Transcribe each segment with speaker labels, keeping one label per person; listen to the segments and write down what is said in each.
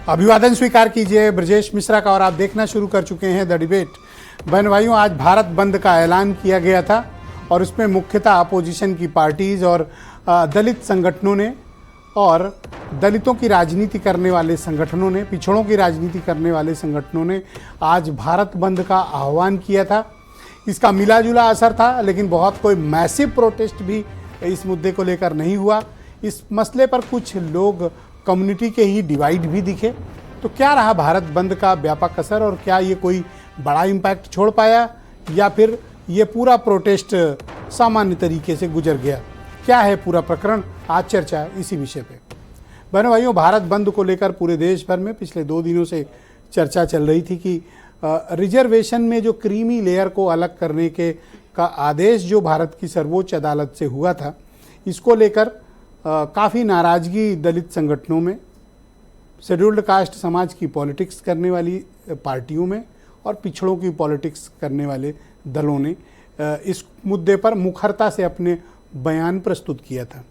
Speaker 1: अभिवादन स्वीकार कीजिए ब्रजेश मिश्रा का। और आप देखना शुरू कर चुके हैं द डिबेट। बहन भाइयों, आज भारत बंद का ऐलान किया गया था और उसमें मुख्यतः अपोजिशन की पार्टीज और दलित संगठनों ने और दलितों की राजनीति करने वाले संगठनों ने, पिछड़ों की राजनीति करने वाले संगठनों ने आज भारत बंद का आह्वान किया था। इसका मिला जुला असर था, लेकिन बहुत कोई मैसिव प्रोटेस्ट भी इस मुद्दे को लेकर नहीं हुआ। इस मसले पर कुछ लोग कम्युनिटी के ही डिवाइड भी दिखे। तो क्या रहा भारत बंद का व्यापक असर और क्या ये कोई बड़ा इम्पैक्ट छोड़ पाया या फिर ये पूरा प्रोटेस्ट सामान्य तरीके से गुजर गया? क्या है पूरा प्रकरण? आज चर्चा इसी विषय पे। बहनों भाइयों, भारत बंद को लेकर पूरे देश भर में पिछले 2 दिनों से चर्चा चल रही थी कि रिजर्वेशन में जो क्रीमी लेयर को अलग करने के का आदेश जो भारत की सर्वोच्च अदालत से हुआ था, इसको लेकर काफ़ी नाराज़गी दलित संगठनों में, शेड्यूल्ड कास्ट समाज की पॉलिटिक्स करने वाली पार्टियों में और पिछड़ों की पॉलिटिक्स करने वाले दलों ने इस मुद्दे पर मुखरता से अपने बयान प्रस्तुत किया था।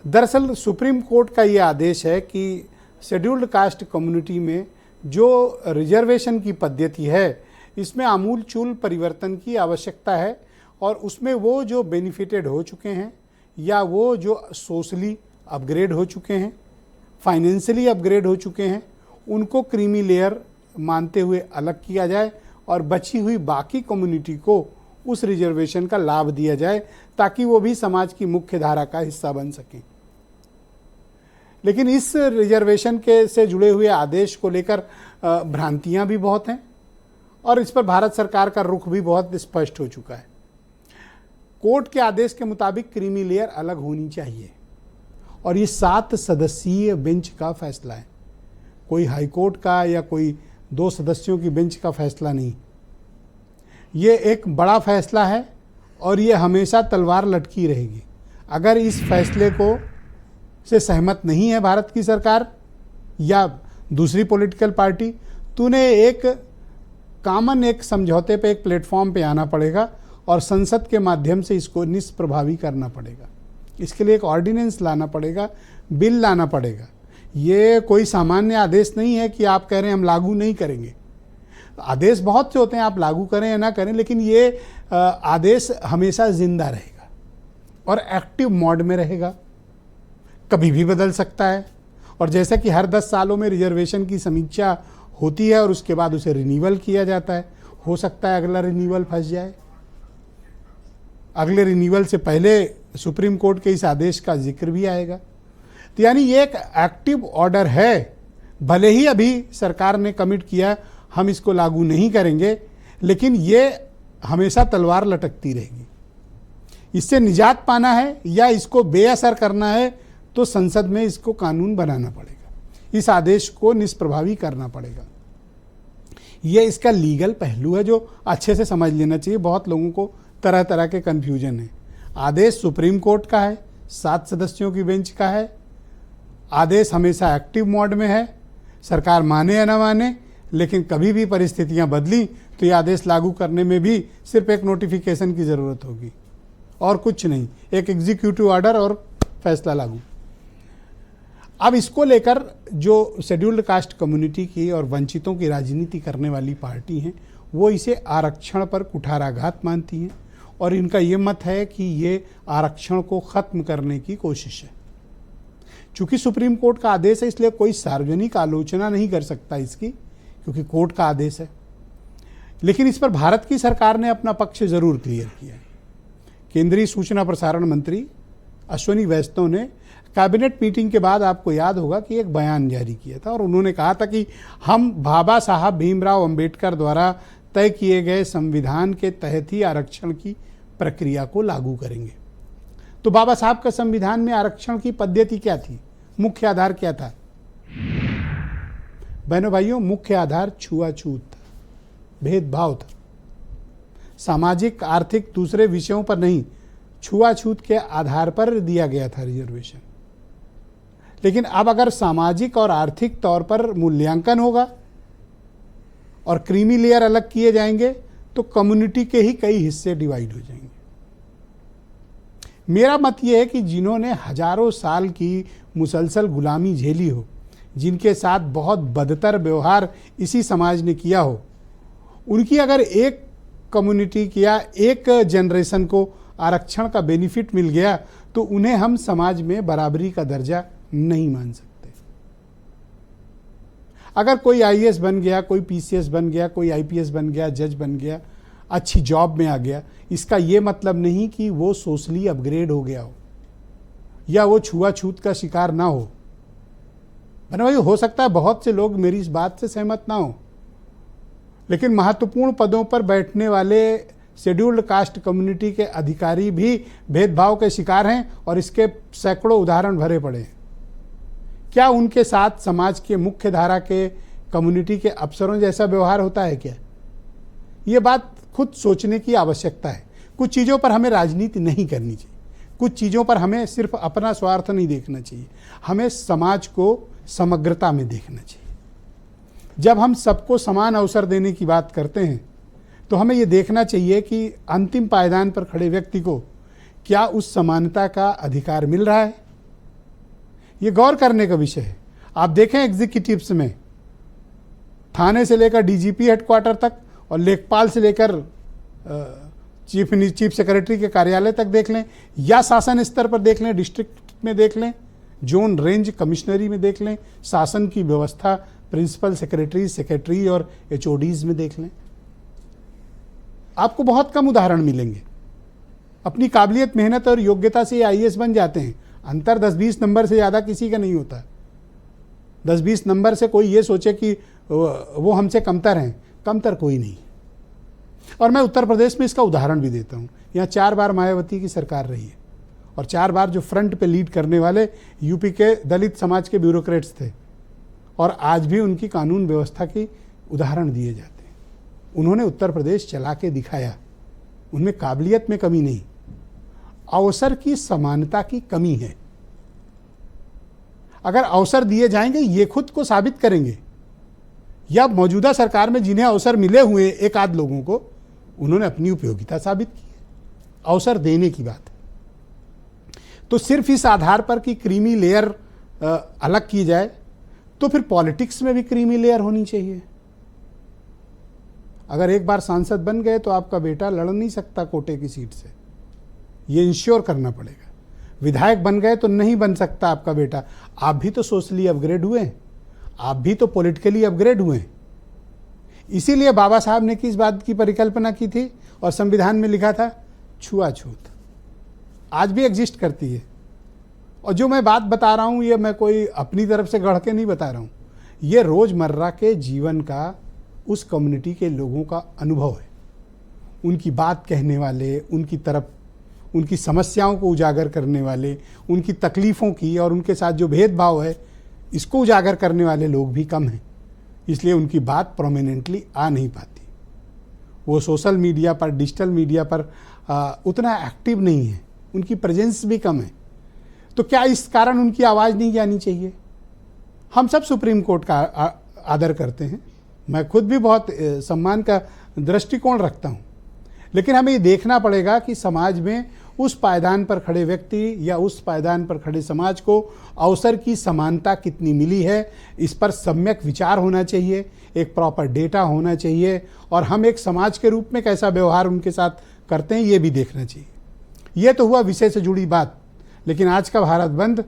Speaker 1: दरअसल सुप्रीम कोर्ट का ये आदेश है कि शेड्यूल्ड कास्ट कम्युनिटी में जो रिजर्वेशन की पद्धति है, इसमें आमूलचूल परिवर्तन की आवश्यकता है और उसमें वो जो बेनिफिटेड हो चुके हैं या वो जो सोशली अपग्रेड हो चुके हैं, फाइनेंशियली अपग्रेड हो चुके हैं, उनको क्रीमी लेयर मानते हुए अलग किया जाए और बची हुई बाकी कम्युनिटी को उस रिजर्वेशन का लाभ दिया जाए ताकि वो भी समाज की मुख्य धारा का हिस्सा बन सकें। लेकिन इस रिजर्वेशन के से जुड़े हुए आदेश को लेकर भ्रांतियां भी बहुत हैं और इस पर भारत सरकार का रुख भी बहुत स्पष्ट हो चुका है। कोर्ट के आदेश के मुताबिक क्रीमी लेयर अलग होनी चाहिए और ये 7 सदस्यीय बेंच का फैसला है, कोई हाई कोर्ट का या कोई 2 सदस्यों की बेंच का फैसला नहीं। ये एक बड़ा फैसला है और ये हमेशा तलवार लटकी रहेगी। अगर इस फैसले को से सहमत नहीं है भारत की सरकार या दूसरी पॉलिटिकल पार्टी, तो उन्हें एक समझौते पे, एक प्लेटफॉर्म पे आना पड़ेगा और संसद के माध्यम से इसको निष्प्रभावी करना पड़ेगा। इसके लिए एक ऑर्डिनेंस लाना पड़ेगा, बिल लाना पड़ेगा। ये कोई सामान्य आदेश नहीं है कि आप कह रहे हैं हम लागू नहीं करेंगे। आदेश बहुत से होते हैं, आप लागू करें या ना करें, लेकिन ये आदेश हमेशा जिंदा रहेगा और एक्टिव मोड में रहेगा, कभी भी बदल सकता है। और जैसा कि हर 10 सालों में रिजर्वेशन की समीक्षा होती है और उसके बाद उसे रिन्यूअल किया जाता है, हो सकता है अगला रिन्यूअल फंस जाए, अगले रिन्यूअल से पहले सुप्रीम कोर्ट के इस आदेश का जिक्र भी आएगा। तो यानी ये एक एक्टिव ऑर्डर है। भले ही अभी सरकार ने कमिट किया हम इसको लागू नहीं करेंगे, लेकिन ये हमेशा तलवार लटकती रहेगी। इससे निजात पाना है या इसको बेअसर करना है तो संसद में इसको कानून बनाना पड़ेगा, इस आदेश को निष्प्रभावी करना पड़ेगा। ये इसका लीगल पहलू है जो अच्छे से समझ लेना चाहिए। बहुत लोगों को तरह तरह के कन्फ्यूजन है। आदेश सुप्रीम कोर्ट का है, 7 सदस्यों की बेंच का है। आदेश हमेशा एक्टिव मोड में है, सरकार माने या ना माने, लेकिन कभी भी परिस्थितियां बदली तो ये आदेश लागू करने में भी सिर्फ एक नोटिफिकेशन की ज़रूरत होगी और कुछ नहीं, एक एग्जीक्यूटिव ऑर्डर और फैसला लागू। अब इसको लेकर जो शेड्यूल्ड कास्ट कम्युनिटी की और वंचितों की राजनीति करने वाली पार्टी हैं, वो इसे आरक्षण पर कुठाराघात मानती हैं और इनका ये मत है कि ये आरक्षण को ख़त्म करने की कोशिश है। चूँकि सुप्रीम कोर्ट का आदेश है, इसलिए कोई सार्वजनिक आलोचना नहीं कर सकता इसकी, क्योंकि कोर्ट का आदेश है। लेकिन इस पर भारत की सरकार ने अपना पक्ष ज़रूर क्लियर किया है। केंद्रीय सूचना प्रसारण मंत्री अश्विनी वैष्णव ने कैबिनेट मीटिंग के बाद, आपको याद होगा कि एक बयान जारी किया था और उन्होंने कहा था कि हम बाबा साहब भीमराव अंबेडकर द्वारा तय किए गए संविधान के तहत ही आरक्षण की प्रक्रिया को लागू करेंगे। तो बाबा साहब का संविधान में आरक्षण की पद्धति क्या थी, मुख्य आधार क्या था? बहनों भाइयों, मुख्य आधार छुआछूत था, भेदभाव था, सामाजिक आर्थिक दूसरे विषयों पर नहीं, छुआछूत के आधार पर दिया गया था रिजर्वेशन। लेकिन अब अगर सामाजिक और आर्थिक तौर पर मूल्यांकन होगा और क्रीमी लेयर अलग किए जाएंगे तो कम्युनिटी के ही कई हिस्से डिवाइड हो जाएंगे। मेरा मत यह है कि जिन्होंने हजारों साल की मुसलसल गुलामी झेली हो जिनके साथ बहुत बदतर व्यवहार इसी समाज ने किया हो, उनकी अगर एक कम्युनिटी या एक जनरेशन को आरक्षण का बेनिफिट मिल गया तो उन्हें हम समाज में बराबरी का दर्जा नहीं मान सकते। अगर कोई आईएएस बन गया, कोई पीसीएस बन गया, कोई आईपीएस बन गया, जज बन गया, अच्छी जॉब में आ गया, इसका ये मतलब नहीं कि वो सोशली अपग्रेड हो गया हो या वो छुआछूत का शिकार ना हो। भाई हो सकता है बहुत से लोग मेरी इस बात से सहमत ना हो, लेकिन महत्वपूर्ण पदों पर बैठने वाले शेड्यूल्ड कास्ट कम्युनिटी के अधिकारी भी भेदभाव के शिकार हैं और इसके सैकड़ों उदाहरण भरे पड़े हैं। क्या उनके साथ समाज के मुख्य धारा के कम्युनिटी के अफसरों जैसा व्यवहार होता है क्या? ये बात खुद सोचने की आवश्यकता है। कुछ चीज़ों पर हमें राजनीति नहीं करनी चाहिए, कुछ चीज़ों पर हमें सिर्फ अपना स्वार्थ नहीं देखना चाहिए, हमें समाज को समग्रता में देखना चाहिए। जब हम सबको समान अवसर देने की बात करते हैं तो हमें ये देखना चाहिए कि अंतिम पायदान पर खड़े व्यक्ति को क्या उस समानता का अधिकार मिल रहा है। ये गौर करने का विषय है। आप देखें एग्जीक्यूटिव्स में थाने से लेकर डीजीपी हेडक्वार्टर तक और लेखपाल से लेकर चीफ सेक्रेटरी के कार्यालय तक देख लें, या शासन स्तर पर देख लें, डिस्ट्रिक्ट में देख लें, जोन रेंज कमिश्नरी में देख लें, शासन की व्यवस्था प्रिंसिपल सेक्रेटरी और एचओडीज में देख लें, आपको बहुत कम उदाहरण मिलेंगे। अपनी काबिलियत, मेहनत और योग्यता से आईएएस बन जाते हैं। अंतर 10-20 नंबर से ज़्यादा किसी का नहीं होता। 10-20 नंबर से कोई ये सोचे कि वो हमसे कमतर हैं, कमतर कोई नहीं। और मैं उत्तर प्रदेश में इसका उदाहरण भी देता हूँ। यहाँ 4 बार मायावती की सरकार रही है और 4 बार जो फ्रंट पे लीड करने वाले यूपी के दलित समाज के ब्यूरोक्रेट्स थे और आज भी उनकी कानून व्यवस्था की उदाहरण दिए जाते हैं। उन्होंने उत्तर प्रदेश चला के दिखाया। उनमें काबिलियत में कमी नहीं, अवसर की समानता की कमी है। अगर अवसर दिए जाएंगे ये खुद को साबित करेंगे, या मौजूदा सरकार में जिन्हें अवसर मिले हुए एक आध लोगों को, उन्होंने अपनी उपयोगिता साबित की है। अवसर देने की बात है। तो सिर्फ इस आधार पर कि क्रीमी लेयर अलग की जाए, तो फिर पॉलिटिक्स में भी क्रीमी लेयर होनी चाहिए। अगर एक बार सांसद बन गए तो आपका बेटा लड़ नहीं सकता कोटे की सीट से, ये इंश्योर करना पड़ेगा। विधायक बन गए तो नहीं बन सकता आपका बेटा। आप भी तो सोशली अपग्रेड हुए हैं, आप भी तो पॉलिटिकली अपग्रेड हुए हैं। इसीलिए बाबा साहब ने किस बात की परिकल्पना की थी और संविधान में लिखा था, छुआछूत। आज भी एग्जिस्ट करती है। और जो मैं बात बता रहा हूँ ये मैं कोई अपनी तरफ से गढ़ के नहीं बता रहा हूँ, ये रोज़मर्रा के जीवन का उस कम्युनिटी के लोगों का अनुभव है। उनकी बात कहने वाले, उनकी तरफ उनकी समस्याओं को उजागर करने वाले, उनकी तकलीफ़ों की और उनके साथ जो भेदभाव है इसको उजागर करने वाले लोग भी कम हैं। इसलिए उनकी बात प्रोमिनेंटली आ नहीं पाती। वो सोशल मीडिया पर, डिजिटल मीडिया पर उतना एक्टिव नहीं है, उनकी प्रेजेंस भी कम है। तो क्या इस कारण उनकी आवाज़ नहीं जानी चाहिए? हम सब सुप्रीम कोर्ट का आदर करते हैं, मैं खुद भी बहुत सम्मान का दृष्टिकोण रखता हूँ, लेकिन हमें ये देखना पड़ेगा कि समाज में उस पायदान पर खड़े व्यक्ति या उस पायदान पर खड़े समाज को अवसर की समानता कितनी मिली है, इस पर सम्यक विचार होना चाहिए, एक प्रॉपर डेटा होना चाहिए, और हम एक समाज के रूप में कैसा व्यवहार उनके साथ करते हैं ये भी देखना चाहिए। ये तो हुआ विषय से जुड़ी बात, लेकिन आज का भारत बंद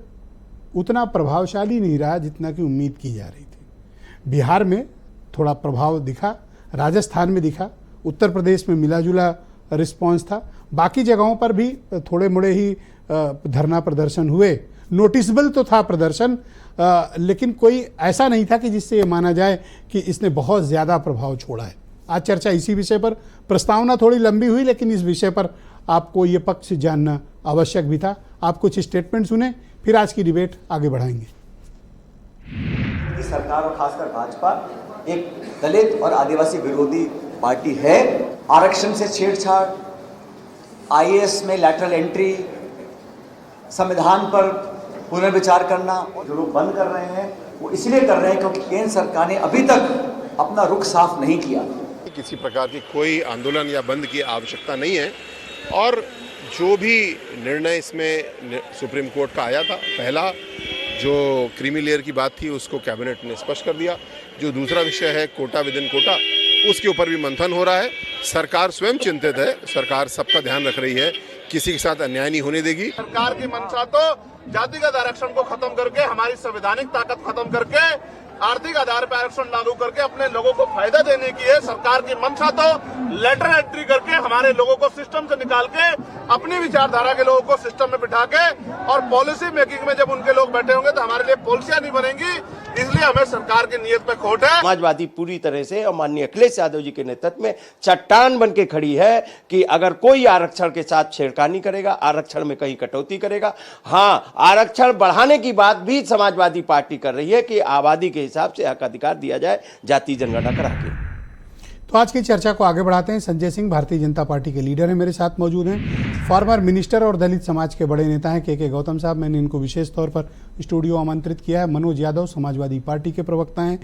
Speaker 1: उतना प्रभावशाली नहीं रहा जितना कि उम्मीद की जा रही थी। बिहार में थोड़ा प्रभाव दिखा, राजस्थान में दिखा, उत्तर प्रदेश में मिला जुला रिस्पांस था, बाकी जगहों पर भी थोड़े मोड़े ही धरना प्रदर्शन हुए। नोटिसेबल तो था प्रदर्शन, लेकिन कोई ऐसा नहीं था कि जिससे ये माना जाए कि इसने बहुत ज़्यादा प्रभाव छोड़ा है। आज चर्चा इसी विषय पर, प्रस्तावना थोड़ी लंबी हुई, लेकिन इस विषय पर आपको ये पक्ष जानना आवश्यक भी था। आप कुछ स्टेटमेंट सुने, फिर आज की डिबेट आगे बढ़ाएंगे।
Speaker 2: सरकार और खासकर भाजपा एक दलित और आदिवासी विरोधी पार्टी है। आरक्षण से छेड़छाड़, आईएएस में लैटरल एंट्री, संविधान पर पुनर्विचार करना जो लोग बंद कर रहे हैं वो इसलिए कर रहे हैं क्योंकि केंद्र सरकार ने अभी तक अपना रुख साफ नहीं किया।
Speaker 3: किसी प्रकार की कोई आंदोलन या बंद की आवश्यकता नहीं है, और जो भी निर्णय इसमें सुप्रीम कोर्ट का आया था, पहला जो क्रीमी लेयर की बात थी उसको कैबिनेट ने स्पष्ट कर दिया। जो दूसरा विषय है कोटा विद इन कोटा, उसके ऊपर भी मंथन हो रहा है। सरकार स्वयं चिंतित है, सरकार सबका ध्यान रख रही है, किसी के साथ अन्याय नहीं होने देगी।
Speaker 4: सरकार की मंशा तो जातिगत आरक्षण को खत्म करके, हमारी संवैधानिक ताकत खत्म करके, आर्थिक आधार पर आरक्षण लागू करके अपने लोगों को फायदा देने की है। सरकार की मंशा तो लेटर एंट्री करके हमारे लोगों को सिस्टम से निकाल के अपनी विचारधारा के लोगों को सिस्टम में बिठा के, और पॉलिसी मेकिंग में जब उनके लोग बैठे होंगे तो हमारे लिए पॉलिसियां नहीं बनेंगी। इसलिए हमें सरकार की नीयत पे खोट है।
Speaker 5: समाजवादी पूरी तरह से और माननीय अखिलेश यादव जी के नेतृत्व में चट्टान बन के खड़ी है कि अगर कोई आरक्षण के साथ छेड़खानी करेगा, आरक्षण में कहीं कटौती करेगा, हाँ आरक्षण बढ़ाने की बात भी समाजवादी पार्टी कर रही है कि आबादी के हिसाब से हक अधिकार दिया जाए, जाति जनगणना करा के।
Speaker 1: तो आज की चर्चा को आगे बढ़ाते हैं। संजय सिंह भारतीय जनता पार्टी के लीडर हैं, मेरे साथ मौजूद हैं। फॉर्मर मिनिस्टर और दलित समाज के बड़े नेता हैं के गौतम साहब, मैंने इनको विशेष तौर पर स्टूडियो आमंत्रित किया है। मनोज यादव समाजवादी पार्टी के प्रवक्ता हैं।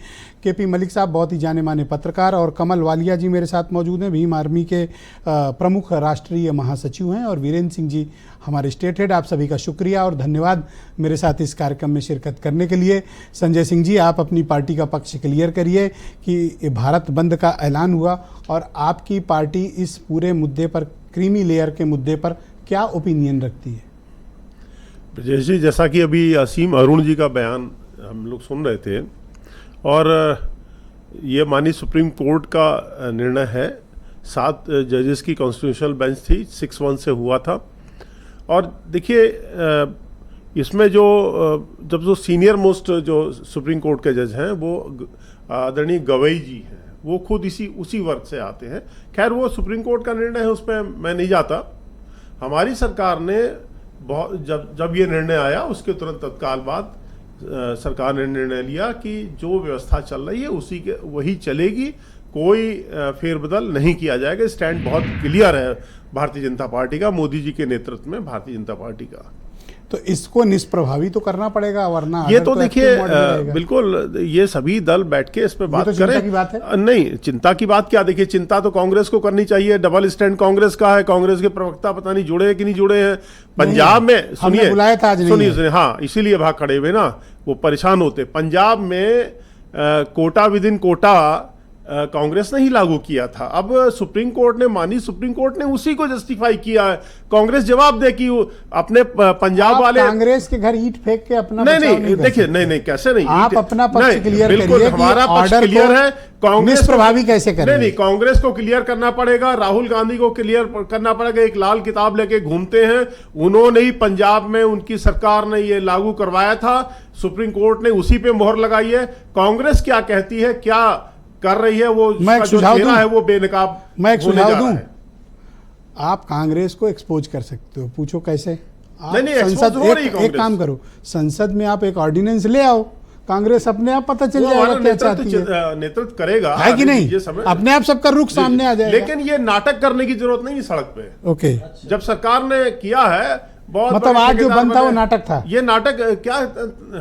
Speaker 1: केपी मलिक साहब बहुत ही जाने माने पत्रकार, और कमल वालिया जी मेरे साथ मौजूद हैं, भीम आर्मी के प्रमुख राष्ट्रीय महासचिव हैं, और वीरेंद्र सिंह जी हमारे स्टेट हेड। आप सभी का शुक्रिया और धन्यवाद मेरे साथ इस कार्यक्रम में शिरकत करने के लिए। संजय सिंह जी, आप अपनी पार्टी का पक्ष क्लियर करिए कि भारत बंद का ऐलान हुआ और आपकी पार्टी इस पूरे मुद्दे पर, क्रीमी लेयर के मुद्दे पर क्या ओपिनियन रखती है।
Speaker 6: ब्रजेश जी, जैसा कि अभी असीम अरुण जी का बयान हम लोग सुन रहे थे, और ये माननीय सुप्रीम कोर्ट का निर्णय है, 7 जजेस की कॉन्स्टिट्यूशनल बेंच थी, 6-1 से हुआ था। और देखिए इसमें जो सीनियर मोस्ट जो सुप्रीम कोर्ट के जज हैं वो आदरणीय गवई जी हैं, वो खुद उसी वर्ग से आते हैं। खैर वो सुप्रीम कोर्ट का निर्णय है, उस पर मैं नहीं जाता। हमारी सरकार ने जब ये निर्णय आया उसके तुरंत तत्काल बाद सरकार ने निर्णय लिया कि जो व्यवस्था चल रही है वही चलेगी, कोई फेरबदल नहीं किया जाएगा। स्टैंड बहुत क्लियर है भारतीय जनता पार्टी का, मोदी जी के नेतृत्व में भारतीय जनता पार्टी का।
Speaker 1: तो इसको निष्प्रभावी तो करना पड़ेगा, वरना
Speaker 6: ये तो देखिए बिल्कुल ये सभी दल बैठ के इस पे बात
Speaker 1: तो
Speaker 6: करें।
Speaker 1: की बात है?
Speaker 6: नहीं, चिंता की बात क्या, देखिए चिंता तो कांग्रेस को करनी चाहिए। डबल स्टैंड कांग्रेस का है, कांग्रेस के प्रवक्ता पता नहीं जुड़े हैं कि नहीं जुड़े हैं। पंजाब में
Speaker 1: हमने बुलाया था, आज नहीं
Speaker 6: सुनिए, हाँ इसीलिए भाग खड़े हुए ना, वो परेशान होते। पंजाब में कोटा विद इन कोटा कांग्रेस ने ही लागू किया था। अब सुप्रीम कोर्ट ने, मानी सुप्रीम कोर्ट ने उसी को जस्टिफाई किया है। कांग्रेस जवाब दे कि अपने पंजाब वाले
Speaker 1: कांग्रेस के घर ईंट फेंक के अपना
Speaker 6: नहीं देखिए, नहीं कैसे नहीं,
Speaker 1: आप अपना पक्ष क्लियर करिए।
Speaker 6: बिल्कुल हमारा पक्ष क्लियर है। कांग्रेस
Speaker 1: प्रभावी कैसे करें?
Speaker 6: नहीं, कांग्रेस को क्लियर करना पड़ेगा, राहुल गांधी को क्लियर करना पड़ेगा। एक लाल किताब लेके घूमते हैं, उन्होंने ही पंजाब में उनकी सरकार ने ये लागू करवाया था, सुप्रीम कोर्ट ने उसी पे मोहर लगाई है। कांग्रेस क्या कहती है, क्या कर रही है, वो
Speaker 1: मैं एक सुझाव दूं,
Speaker 6: है वो बेनकाब।
Speaker 1: मैं एक सुझाव दूं, आप कांग्रेस को एक्सपोज कर सकते हो, पूछो कैसे।
Speaker 6: नहीं,
Speaker 1: संसद एक काम करो, संसद में आप एक ऑर्डिनेंस ले आओ, कांग्रेस अपने आप पता चल जाएगा क्या चाहती है।
Speaker 6: नेतृत्व करेगा
Speaker 1: है कि नहीं, अपने आप सबका रुख सामने आ जाएगा।
Speaker 6: लेकिन ये नाटक करने की जरूरत नहीं है सड़क पे।
Speaker 1: ओके,
Speaker 6: जब सरकार ने किया है, बहुत
Speaker 1: मतलब आज जो बनता वो नाटक था।
Speaker 6: ये नाटक क्या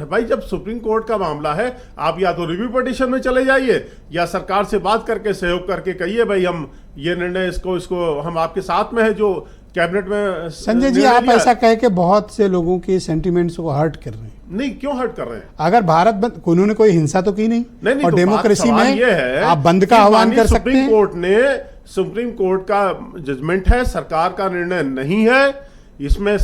Speaker 6: भाई, जब सुप्रीम कोर्ट का मामला है, आप या तो रिव्यू पिटीशन में चले जाइए या सरकार से बात करके सहयोग करके कहिए भाई हम ये निर्णय इसको हम आपके साथ में है जो कैबिनेट में।
Speaker 1: संजय जी, आप ऐसा कह के बहुत से लोगों के सेंटिमेंट्स को हर्ट कर रहे हैं।
Speaker 6: नहीं, क्यों हर्ट कर रहे हैं?
Speaker 1: अगर भारत बंद, उन्होंने कोई हिंसा तो की नहीं, और
Speaker 6: तो
Speaker 1: डेमोक्रेसी में
Speaker 6: ये है
Speaker 1: आप बंद का आह्वान कर सकते हैं।
Speaker 6: सुप्रीम कोर्ट का जजमेंट है, सरकार का निर्णय नहीं है। इसमें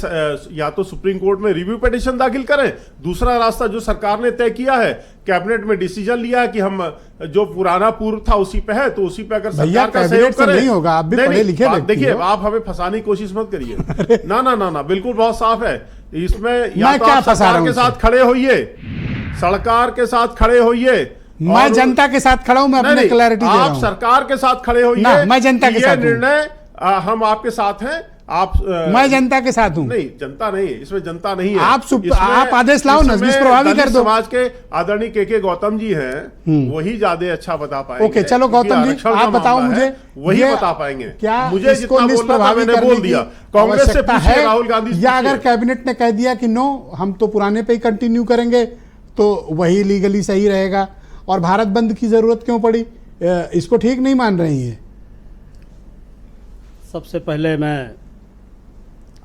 Speaker 6: या तो सुप्रीम कोर्ट में रिव्यू पिटीशन दाखिल करें, दूसरा रास्ता जो सरकार ने तय किया है, कैबिनेट में डिसीजन लिया है कि हम जो पुराना पूर्व था उसी पे है, तो उसी पे अगर सरकार का सहयोग करें।
Speaker 1: नहीं होगा, आप भी पढ़े लिखे व्यक्ति हो।
Speaker 6: देखिए, आप हमें फंसाने की कोशिश मत करिए। ना, बिल्कुल बहुत साफ है इसमें। या तो आप सरकार के साथ खड़े होइए, सरकार के साथ खड़े होइए।
Speaker 1: मैं जनता के साथ खड़ा हूं, मैं अपनी क्लैरिटी दे रहा हूं।
Speaker 6: आप सरकार के साथ खड़े होइए,
Speaker 1: मैं जनता के साथ हूं।
Speaker 6: निर्णय हम आपके साथ हैं।
Speaker 1: मैं जनता के साथ हूं।
Speaker 6: नहीं, जनता नहीं, इसमें जनता नहीं है।
Speaker 1: आप आदेश लाओ ना, निष्प्रभावी कर दो।
Speaker 6: समाज के आदरणीय के गौतम जी हैं, वही ज्यादा अच्छा बता पाएंगे।
Speaker 1: ओके, चलो गौतम जी, आप बताओ मुझे,
Speaker 6: वही बता पाएंगे।
Speaker 1: क्या
Speaker 6: मुझे जितना बोलना था मैंने बोल दिया। कांग्रेस से पूछिए, राहुल गांधी,
Speaker 1: या अगर कैबिनेट ने कह दिया कि नो, हम तो पुराने पे ही कंटिन्यू करेंगे, तो वही लीगली सही रहेगा, और भारत बंद की जरूरत क्यों पड़ी? इसको ठीक नहीं मान रही है?
Speaker 7: सबसे पहले मैं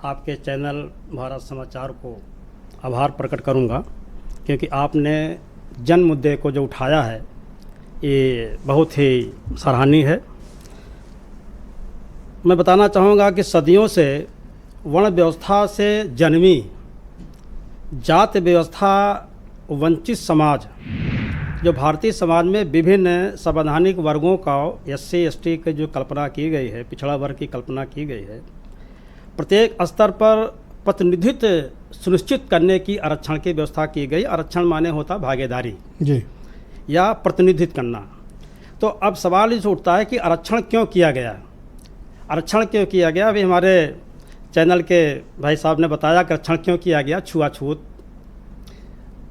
Speaker 7: आपके चैनल भारत समाचार को आभार प्रकट करूंगा क्योंकि आपने जन मुद्दे को जो उठाया है ये बहुत ही सराहनीय है। मैं बताना चाहूँगा कि सदियों से वर्ण व्यवस्था से जन्मी जाति व्यवस्था वंचित समाज, जो भारतीय समाज में विभिन्न संवैधानिक वर्गों का SC ST की जो कल्पना की गई है, पिछड़ा वर्ग की कल्पना की गई है, प्रत्येक स्तर पर प्रतिनिधित्व सुनिश्चित करने की आरक्षण की व्यवस्था की गई। आरक्षण माने होता भागीदारी
Speaker 1: जी,
Speaker 7: या प्रतिनिधित्व करना। तो अब सवाल इस उठता है कि आरक्षण क्यों किया गया, आरक्षण क्यों किया गया। अभी हमारे चैनल के भाई साहब ने बताया कि आरक्षण क्यों किया गया। छुआछूत,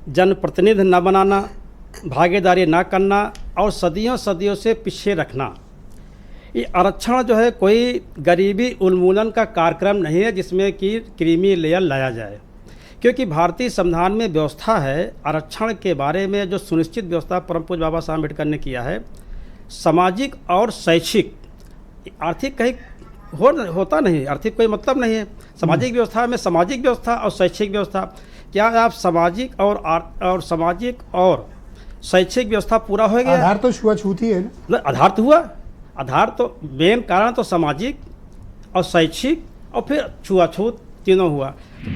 Speaker 7: जनप्रतिनिधि न बनाना, भागीदारी ना करना और सदियों सदियों से पीछे रखना। ये आरक्षण जो है कोई गरीबी उन्मूलन का कार्यक्रम नहीं है जिसमें कि क्रीमी लेयर लाया जाए, क्योंकि भारतीय संविधान में व्यवस्था है आरक्षण के बारे में जो सुनिश्चित व्यवस्था परम पूज्य बाबा साहब अम्बेडकर ने किया है। सामाजिक और शैक्षिक, आर्थिक कहीं होता नहीं, आर्थिक कोई मतलब नहीं है। सामाजिक व्यवस्था में सामाजिक व्यवस्था और शैक्षिक व्यवस्था, क्या आप सामाजिक और सामाजिक और शैक्षिक व्यवस्था पूरा हो गया?
Speaker 1: आधार तो छुआछूत ही है ना।
Speaker 7: आधार तो हुआ, आधार तो मेन कारण तो सामाजिक और शैक्षिक और फिर छुआछूत तीनों हुआ।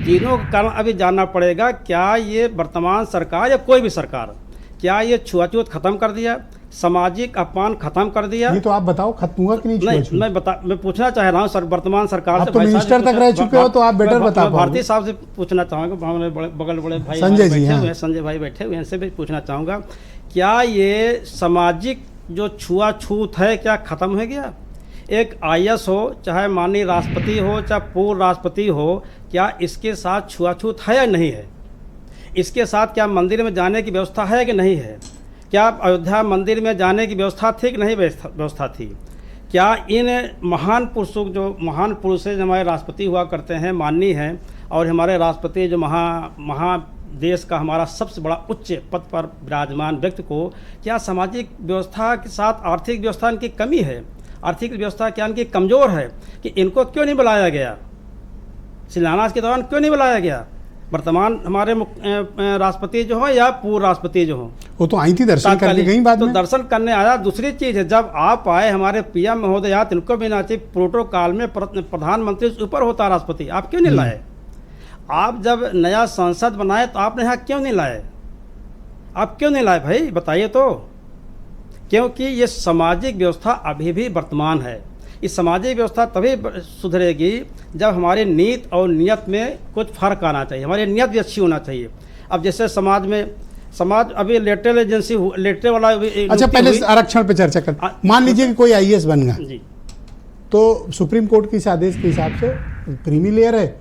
Speaker 7: तीनों का कारण अभी जानना पड़ेगा, क्या ये वर्तमान सरकार या कोई भी सरकार, क्या ये छुआछूत खत्म कर दिया, सामाजिक अपमान खत्म कर दिया?
Speaker 1: ये तो आप बताओ खत्म हुआ कि नहीं छुआछूत?
Speaker 7: मैं पूछना चाह रहा हूँ सर, वर्तमान सरकार
Speaker 1: आप
Speaker 7: से।
Speaker 1: तो मिनिस्टर तक रह चुके हो तो आप बेटर बता पाओगे।
Speaker 7: भारतीय साहब से पूछना चाहूँगा, हमारे बगल बड़े भाई
Speaker 1: संजय जी,
Speaker 7: बैठे
Speaker 1: हाँ।
Speaker 7: हुए हैं, संजय भाई बैठे हुए हैं, इनसे भी पूछना चाहूँगा, क्या ये सामाजिक जो छुआछूत है क्या खत्म हो गया? एक IAS हो, चाहे माननीय राष्ट्रपति हो, चाहे पूर्व राष्ट्रपति हो, क्या इसके साथ छुआछूत है या नहीं है? इसके साथ क्या मंदिर में जाने की व्यवस्था है कि नहीं है? क्या अयोध्या मंदिर में जाने की व्यवस्था थी कि नहीं व्यवस्था थी? क्या इन महान पुरुषों, जो महान पुरुष हैं, हमारे राष्ट्रपति हुआ करते हैं, माननीय हैं, और हमारे राष्ट्रपति जो महा देश का हमारा सबसे बड़ा उच्च पद पर विराजमान व्यक्ति को, क्या सामाजिक व्यवस्था के साथ आर्थिक व्यवस्था इनकी कमी है? आर्थिक व्यवस्था क्या इनकी कमज़ोर है कि इनको क्यों नहीं बुलाया गया? शिलान्यास के दौरान क्यों नहीं बुलाया गया? वर्तमान हमारे राष्ट्रपति जो हो या पूर्व राष्ट्रपति जो हो,
Speaker 1: वो तो आई थी दर्शन करने गई बाद
Speaker 7: तो
Speaker 1: में।
Speaker 7: दर्शन करने आया। दूसरी चीज़ है, जब आप आए हमारे PM महोदय, इनको भी ना चाहिए, प्रोटोकॉल में प्रधानमंत्री से ऊपर होता राष्ट्रपति, आप क्यों नहीं लाए? आप जब नया संसद बनाए तो आपने यहाँ क्यों नहीं लाए? आप क्यों नहीं लाए भाई, बताइए तो। क्योंकि ये सामाजिक व्यवस्था अभी भी वर्तमान है। इस सामाजिक व्यवस्था तभी सुधरेगी जब हमारे नीति और नियत में कुछ फर्क आना चाहिए, हमारी नियत भी अच्छी होना चाहिए। अब जैसे समाज अभी लेटरल एजेंसी लेटर वाला।
Speaker 1: अच्छा, पहले आरक्षण पे चर्चा कर। मान लीजिए कि कोई IAS बन गया
Speaker 7: जी,
Speaker 1: तो सुप्रीम कोर्ट के इस आदेश के हिसाब से क्रीमी लेयर है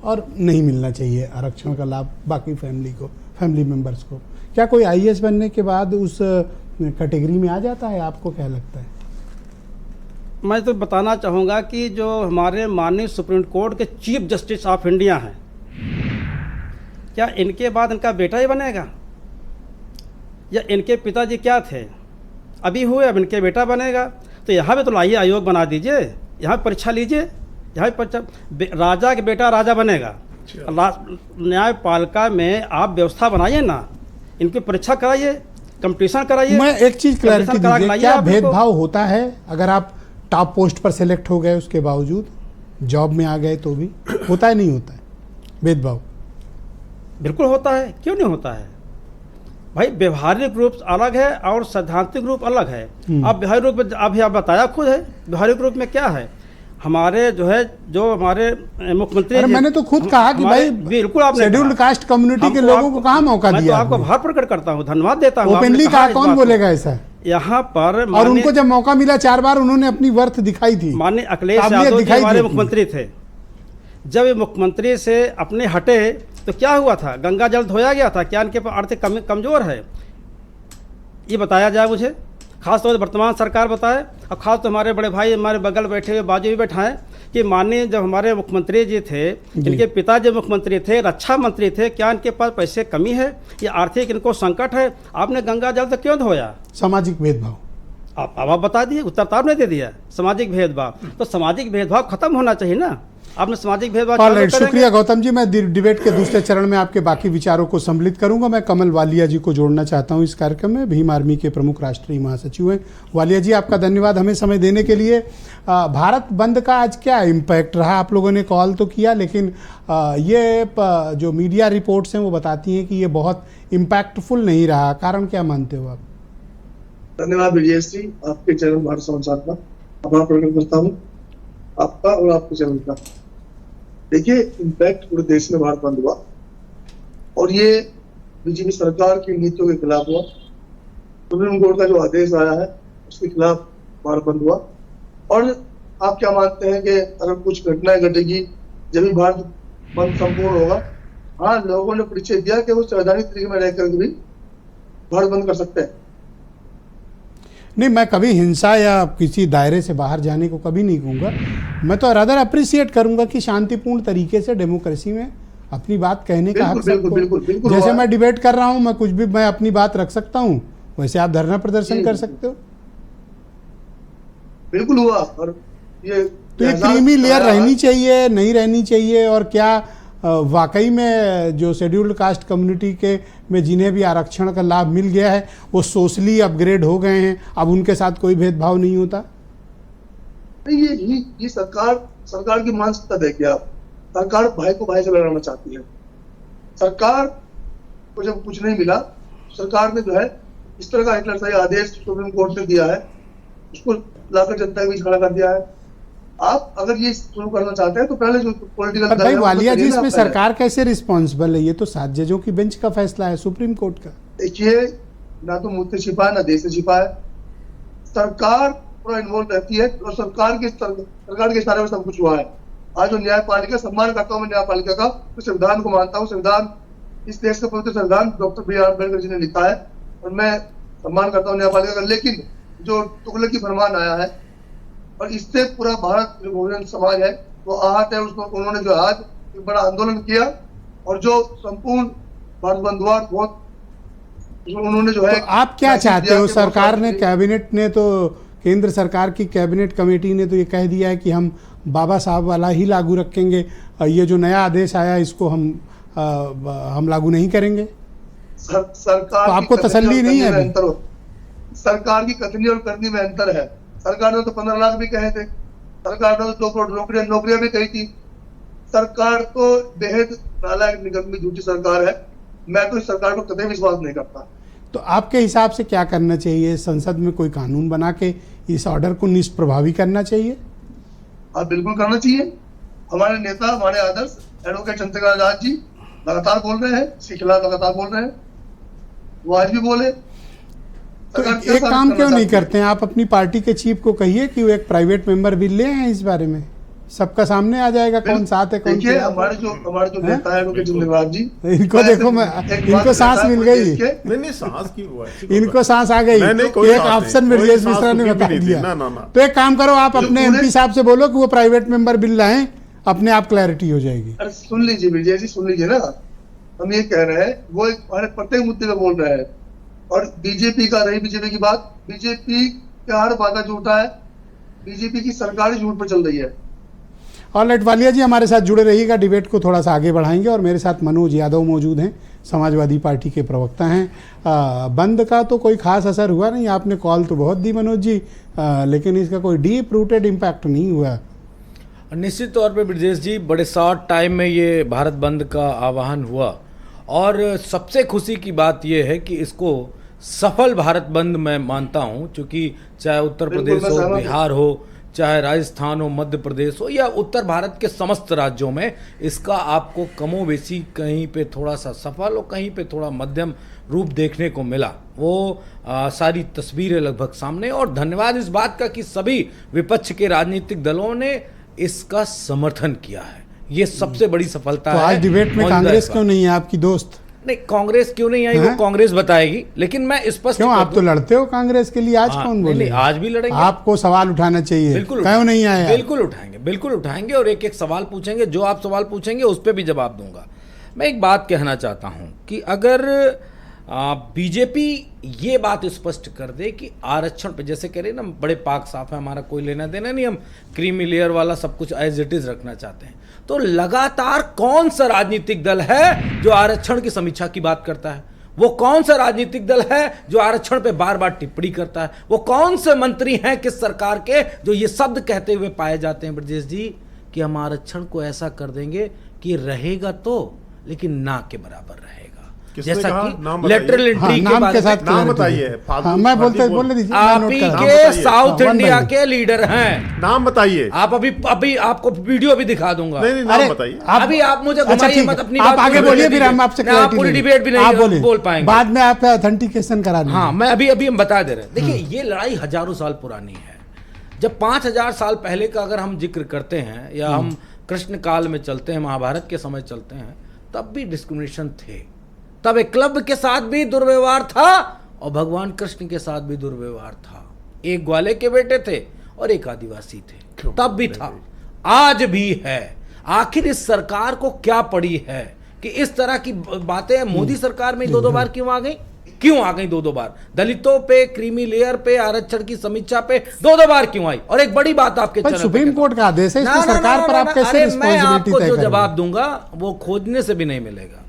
Speaker 1: और नहीं मिलना चाहिए आरक्षण का लाभ बाकी फैमिली मेंबर्स को। क्या कोई IAS बनने के बाद उस कैटेगरी में आ जाता है? आपको क्या लगता है?
Speaker 7: मैं तो बताना चाहूँगा कि जो हमारे माननीय सुप्रीम कोर्ट के चीफ जस्टिस ऑफ इंडिया हैं, क्या इनके बाद इनका बेटा ही बनेगा? या इनके पिताजी क्या थे, अभी हुए, अब इनके बेटा बनेगा? तो यहाँ पे तो लाइए आयोग बना दीजिए, यहाँ परीक्षा लीजिए, यहाँ परीक्षा, राजा के बेटा राजा बनेगा। न्यायपालिका में आप व्यवस्था बनाइए ना, इनकी परीक्षा कराइए, कंपटीशन कराइए।
Speaker 1: मैं एक चीज क्लैरिटी दीजिए, क्या भेदभाव होता है अगर आप टॉप पोस्ट पर सेलेक्ट हो गए उसके बावजूद जॉब में आ गए तो भी होता है, नहीं होता है भेदभाव?
Speaker 7: बिल्कुल होता है, क्यों नहीं होता है भाई? व्यवहारिक रूप अलग है और सैद्धांतिक रूप अलग है। अब व्यवहारिक रूप में अभी आप बताया खुद है, व्यवहारिक रूप में क्या है? हमारे जो हमारे मुख्यमंत्री,
Speaker 1: मैंने तो खुद कहा कि भाई
Speaker 7: बिल्कुल आपने
Speaker 1: शेड्यूल्ड कास्ट कम्युनिटी के लोगों को कहाँ मौका दिया?
Speaker 7: मैं तो आपको आभार प्रकट करता हूँ, धन्यवाद देता हूँ।
Speaker 1: ओपनली कहा, कौन बोलेगा ऐसा?
Speaker 7: यहाँ पर
Speaker 1: और उनको जब मौका मिला 4 बार उन्होंने अपनी वर्थ दिखाई थी।
Speaker 7: माननीय अखिलेश यादव जी हमारे मुख्यमंत्री थे, जब ये मुख्यमंत्री से अपने हटे तो क्या हुआ था? गंगा जल धोया गया था? क्या इनके पास आर्थिक कमजोर है? ये बताया जाए मुझे, खासतौर से वर्तमान सरकार बताए, और खास तो हमारे बड़े भाई हमारे बगल बैठे हुए बाजू भी बैठाएं कि माननीय जब हमारे मुख्यमंत्री जी थे, इनके पिता जब मुख्यमंत्री थे, रक्षा मंत्री थे, क्या इनके पास पैसे कमी है या आर्थिक इनको संकट है? आपने गंगा जल तो क्यों धोया?
Speaker 1: सामाजिक भेदभाव
Speaker 7: आप बता दिए, उत्तर तो आपने दे दिया, सामाजिक भेदभाव। तो सामाजिक भेदभाव खत्म होना चाहिए ना। आपने सामाजिक भेदभाव
Speaker 1: ऑल
Speaker 7: चालू
Speaker 1: राइट,
Speaker 7: करेंगे?
Speaker 1: शुक्रिया गौतम जी। मैं डिबेट के दूसरे चरण में आपके बाकी विचारों को सम्मिलित करूंगा। मैं कमल वालिया जी को जोड़ना चाहता हूं इस कार्यक्रम में। भीम आर्मी के प्रमुख राष्ट्रीय महासचिव हैं। वालिया जी, आपका धन्यवाद हमें समय देने के लिए। भारत बंद का आज क्या इम्पैक्ट रहा? आप लोगों ने कॉल तो किया, लेकिन जो मीडिया रिपोर्ट्स हैं वो बताती हैं कि ये बहुत इम्पैक्टफुल नहीं रहा। कारण क्या मानते हो आप?
Speaker 8: धन्यवाद ब्रजेश जी, आपके चैनल भारत समाचार का आभार प्रकट करता हूँ, आपका और आपके चैनल का। देखिए, इम्पैक्ट पूरे देश में भारत बंद हुआ और ये बीजेपी सरकार की नीतियों के खिलाफ हुआ। सुप्रीम कोर्ट का जो आदेश आया है उसके खिलाफ भारत बंद हुआ। और आप क्या मानते हैं कि अगर कुछ घटनाएं घटेगी जब भी भारत बंद संपूर्ण होगा? हाँ, लोगों ने परिचय दिया कि वो संवैधानिक तरीके में रहकर भी भारत बंद कर सकते हैं।
Speaker 1: नहीं, मैं कभी हिंसा या किसी दायरे से बाहर जाने को कभी नहीं कहूँगा। मैं तो रादर अप्रिशिएट करूँगा कि शांतिपूर्ण तरीके से डेमोक्रेसी में अपनी बात कहने का हक सबको। जैसे मैं डिबेट कर रहा हूँ, मैं अपनी बात रख सकता हूँ, वैसे आप धरना प्रदर्शन कर सकते हो।
Speaker 8: बिल्कुल हुआ। और ये
Speaker 1: तो ये क्रीमी लेयर रहनी चाहिए, नहीं रहनी चाहिए? और क्या वाकई में जो शेड्यूल्ड कास्ट कम्युनिटी के में जिन्हें भी आरक्षण का लाभ मिल गया है वो सोशली अपग्रेड हो गए हैं, अब उनके साथ कोई भेदभाव नहीं होता?
Speaker 8: ये सरकार की मानसिकता देखिए आप। सरकार भाई को भाई से लड़ाना चाहती है। सरकार को जब कुछ नहीं मिला, सरकार ने जो है इस तरह का एक लड़ाई आदेश सुप्रीम कोर्ट ने दिया है, उसको लाकर जनता के बीच खड़ा कर दिया है। आप अगर ये शुरू करना चाहते हैं तो पहले जो पॉलिटिकल
Speaker 1: भाई वालिया जी, इसमें सरकार कैसे रिस्पॉन्सिबल है? ये तो 7 जजों की बेंच का फैसला है, सुप्रीम कोर्ट का।
Speaker 8: देखिए, ना तो मुद्दे छिपा है ना देश से छिपा है। सरकार पूरा इन्वॉल्व रहती है और सरकार के इशारे में सब कुछ हुआ है। आज जो न्यायपालिका, सम्मान करता हूँ मैं न्यायपालिका का, तो संविधान को मानता हूँ। संविधान, इस देश का पवित्र संविधान डॉक्टर B.R. अम्बेडकर जी ने लिखा है और मैं सम्मान करता हूँ न्यायपालिका का। लेकिन जो तुगलकी फरमान आया है और इससे पूरा भारत जो बहुजन समाज है वो आहत है। उसको उन्होंने जो आज एक बड़ा आंदोलन किया और जो संपूर्ण भारत बंद हुआ, बहुत उन्होंने जो है।
Speaker 1: तो आप क्या चाहते हो? सरकार ने, कैबिनेट ने तो, केंद्र सरकार की कैबिनेट कमेटी ने तो ये कह दिया है कि हम बाबा साहब वाला ही लागू रखेंगे, ये जो नया आदेश आया इसको हम लागू नहीं करेंने।
Speaker 8: सरकार
Speaker 1: तो आपको तसल्ली नहीं है?
Speaker 8: सरकार की कथनी और करनी में अंतर है। सरकार ने तो 15 लाख भी कहे थे, सरकार ने तो 2 करोड़ नौकरियां भी कही थी। सरकार तो बेहद नालायक, निकम्मी, झूठी सरकार है। मैं तो इस सरकार को कतई विश्वास नहीं करता।
Speaker 1: तो आपके हिसाब से क्या करना चाहिए? संसद में कोई कानून बना के इस ऑर्डर को निष्प्रभावी करना चाहिए?
Speaker 8: हाँ, बिल्कुल करना चाहिए। हमारे नेता, हमारे आदर्श एडवोकेट चंद्रशेखर आजाद जी लगातार बोल रहे हैं, इसके खिलाफ लगातार बोल रहे हैं, वो आज भी बोले।
Speaker 1: तो एक काम क्यों नहीं करते हैं? आप अपनी पार्टी के चीफ को कहिए कि वो एक प्राइवेट मेंबर बिल ले आए इस बारे में, सबका सामने आ जाएगा कौन साथ है कौन।
Speaker 8: देखिए, हमारे जो नेता है एडवोकेट चंद्रशेखर जी,
Speaker 1: इनको देखो, मैं इनको सांस मिल गई।
Speaker 6: नहीं, सांस की हुआ है,
Speaker 1: इनको सांस आ गई। एक ऑप्शन ब्रजेश मिश्रा ने बता दिया। तो एक काम करो, आप अपने एमपी साहब से बोलो कि वो प्राइवेट मेंबर बिल लाएं, अपने आप क्लैरिटी हो जाएगी।
Speaker 8: अरे सुन लीजिए विजय जी, सुन लीजिए ना, हम ये कह रहे हैं, वो एक हमारे प्रत्येक मुद्दे पे बोल रहे हैं। और बीजेपी का रही बीजेपी की बात, बीजेपी का हर वादा झूठा है, बीजेपी की सरकार ही झूठ पर चल रही है।
Speaker 1: ऑलराइट, वालिया जी हमारे साथ जुड़े रहिएगा, डिबेट को थोड़ा सा आगे बढ़ाएंगे। और मेरे साथ मनोज यादव मौजूद हैं, समाजवादी पार्टी के प्रवक्ता हैं। बंद का तो कोई खास असर हुआ नहीं, आपने कॉल तो बहुत दी मनोज जी, लेकिन इसका कोई डीप रूटेड इम्पैक्ट नहीं हुआ।
Speaker 9: निश्चित तौर पे ब्रजेश जी, बड़े शॉर्ट टाइम में ये भारत बंद का आह्वान हुआ और सबसे खुशी की बात ये है कि इसको सफल भारत बंद मैं मानता हूँ, क्योंकि चाहे उत्तर प्रदेश हो, बिहार हो, चाहे राजस्थान हो, मध्य प्रदेश हो या उत्तर भारत के समस्त राज्यों में इसका आपको कमोबेशी कहीं पे थोड़ा सा सफल और कहीं पे थोड़ा मध्यम रूप देखने को मिला। वो सारी तस्वीरें लगभग सामने। और धन्यवाद इस बात का कि सभी विपक्ष के राजनीतिक दलों ने इसका समर्थन किया है, ये सबसे बड़ी सफलता है।
Speaker 1: आज डिबेट में कांग्रेस क्यों नहीं है आपकी दोस्त?
Speaker 9: नहीं, कांग्रेस क्यों नहीं आई वो कांग्रेस बताएगी, लेकिन मैं स्पष्ट
Speaker 1: क्यों, आप तो लड़ते हो कांग्रेस के लिए, आज कौन बोले?
Speaker 9: नहीं, आज भी लड़ेंगे।
Speaker 1: आपको सवाल उठाना चाहिए,
Speaker 9: बिल्कुल
Speaker 1: क्यों नहीं आया?
Speaker 9: बिल्कुल उठाएंगे और एक एक सवाल पूछेंगे, जो आप सवाल पूछेंगे उस पर भी जवाब दूंगा। मैं एक बात कहना चाहता हूं कि अगर बीजेपी ये बात स्पष्ट कर दे कि आरक्षण पे, जैसे कह रहे हैं ना, बड़े पाक साफ है, हमारा कोई लेना देना नहीं, हम क्रीमी लेयर वाला सब कुछ एज इट इज रखना चाहते हैं। तो लगातार कौन सा राजनीतिक दल है जो आरक्षण की समीक्षा की बात करता है? वो कौन सा राजनीतिक दल है जो आरक्षण पे बार बार टिप्पणी करता है? वो कौन से मंत्री हैं किस सरकार के जो ये शब्द कहते हुए पाए जाते हैं ब्रजेश जी कि हम आरक्षण को ऐसा कर देंगे कि रहेगा तो, लेकिन ना के बराबर रहेगा।
Speaker 6: किसने
Speaker 9: जैसा
Speaker 6: कहा?
Speaker 9: कि
Speaker 6: नाम बताइए।
Speaker 9: लेटरल एंट्री
Speaker 1: हाँ,
Speaker 9: के
Speaker 1: नाम
Speaker 9: बारे
Speaker 1: के साथ
Speaker 9: में
Speaker 6: नाम
Speaker 1: clear
Speaker 6: बताइए।
Speaker 1: कीजिए।
Speaker 6: फालतू-
Speaker 1: हाँ, मैं
Speaker 6: फालतू
Speaker 1: बोलने दीजिए, मैं
Speaker 9: आप
Speaker 1: नोट
Speaker 9: ही
Speaker 1: कर रहा हूँ।
Speaker 9: के
Speaker 6: बताइए।
Speaker 9: साउथ
Speaker 1: वन
Speaker 9: इंडिया
Speaker 1: बाई
Speaker 9: के लीडर हैं।
Speaker 6: नाम बताइए।
Speaker 9: आप अभी आपको वीडियो भी दिखा दूंगा।
Speaker 6: नहीं, नाम
Speaker 1: अरे,
Speaker 6: बताइए।
Speaker 9: अभी आप मुझे
Speaker 1: अच्छा,
Speaker 9: घुमाइए
Speaker 1: ठीक
Speaker 9: मत
Speaker 1: है।
Speaker 9: अपनी
Speaker 1: आप
Speaker 9: बात
Speaker 1: आगे
Speaker 9: पूरी
Speaker 1: बोलिए,
Speaker 9: कर
Speaker 1: फिर हम आपसे
Speaker 9: दीजिए। आप
Speaker 1: clarity
Speaker 9: पूरी
Speaker 1: लेंगे।
Speaker 9: डिबेट भी
Speaker 1: आप
Speaker 9: नहीं
Speaker 1: बोलिए।
Speaker 9: बोल पाएंगे।
Speaker 1: बाद में आप ऑथेंटिकेशन करा देंगे।
Speaker 9: हाँ, मैं अभी हम बता दे रहे हैं। देखिए, ये लड़ाई हजारों साल पुरानी है। जब 5000 साल पहले का अगर हम जिक्र करते हैं या हम कृष्ण काल में चलते हैं, महाभारत के समय चलते हैं, तब भी डिस्क्रिमिनेशन थे। तब एकलव्य के साथ भी दुर्व्यवहार था और भगवान कृष्ण के साथ भी दुर्व्यवहार था। एक ग्वाले के बेटे थे और एक आदिवासी थे, तब भी था, आज भी है। आखिर इस सरकार को क्या पड़ी है कि इस तरह की बातें मोदी सरकार में 2-2 बार क्यों आ गई? क्यों आ गई 2-2 बार? दलितों पे, क्रीमी लेयर पे, आरक्षण की समीक्षा पे 2-2 बार क्यों आई? और एक बड़ी बात आपके
Speaker 1: पर
Speaker 9: चैनल पे
Speaker 1: सुप्रीम
Speaker 9: कहता
Speaker 1: कोर्ट का आदेश है,
Speaker 9: हूं।
Speaker 1: इसमें सरकार पर आप कैसे
Speaker 9: अरे मैं
Speaker 1: रिस्पॉन्सिबिलिटी
Speaker 9: आपको
Speaker 1: तय
Speaker 9: जो
Speaker 1: करेंगे?
Speaker 9: जवाब दूंगा वो खोजने से भी नहीं मिलेगा।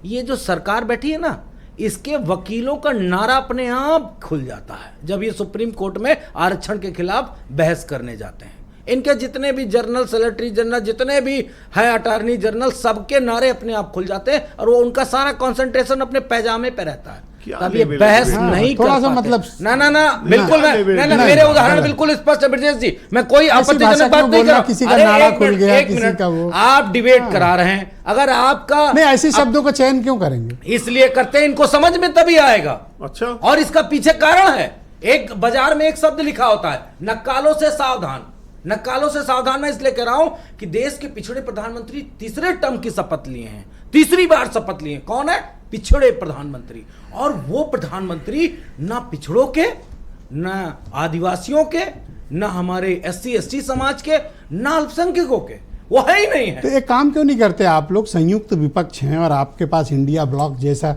Speaker 9: ये जो सरकार बैठी है ना, इसके वकीलों का नारा अपने आप खुल जाता है जब ये सुप्रीम कोर्ट में आरक्षण के खिलाफ बहस करने जाते हैं। इनके जितने भी जनरल, सेक्रेटरी जनरल, जितने भी हैं अटॉर्नी जनरल, सबके नारे अपने आप खुल जाते हैं और वो उनका सारा कंसंट्रेशन अपने पैजामे पे रहता है। तब ये बहस
Speaker 1: हाँ,
Speaker 9: नहीं
Speaker 1: थोड़ा
Speaker 9: कर
Speaker 1: सा
Speaker 9: पाते।
Speaker 1: मतलब
Speaker 9: ना बिल्कुल ना मेरे उदाहरण बिल्कुल स्पष्ट है ब्रजेश जी। मैं कोई आपत्तिजनक बात नहीं कर रहा।
Speaker 1: किसी का
Speaker 9: अरे
Speaker 1: नारा
Speaker 9: एक
Speaker 1: खुल
Speaker 9: मिनट,
Speaker 1: गया,
Speaker 9: एक
Speaker 1: किसी
Speaker 9: मिनट।
Speaker 1: का वो।
Speaker 9: आप डिबेट करा रहे हैं, अगर आपका
Speaker 1: नहीं, ऐसे शब्दों का चयन क्यों करेंगे?
Speaker 9: इसलिए करते हैं, इनको समझ में तभी आएगा।
Speaker 6: अच्छा,
Speaker 9: और इसका पीछे कारण है। एक बाजार में एक शब्द लिखा होता है, नक्कालों से सावधान। नक्कालों से सावधान मैं इसलिए कह रहा हूं कि देश के पिछड़े प्रधानमंत्री तीसरे टर्म की शपथ लिए हैं, तीसरी बार शपथ लिए। कौन है? पिछड़े प्रधानमंत्री। और वो प्रधानमंत्री ना पिछड़ों के, ना आदिवासियों के, ना हमारे SC ST समाज के, ना अल्पसंख्यकों के, वो है ही नहीं है।
Speaker 1: तो एक काम क्यों नहीं करते आप लोग? संयुक्त विपक्ष हैं और आपके पास इंडिया ब्लॉक जैसा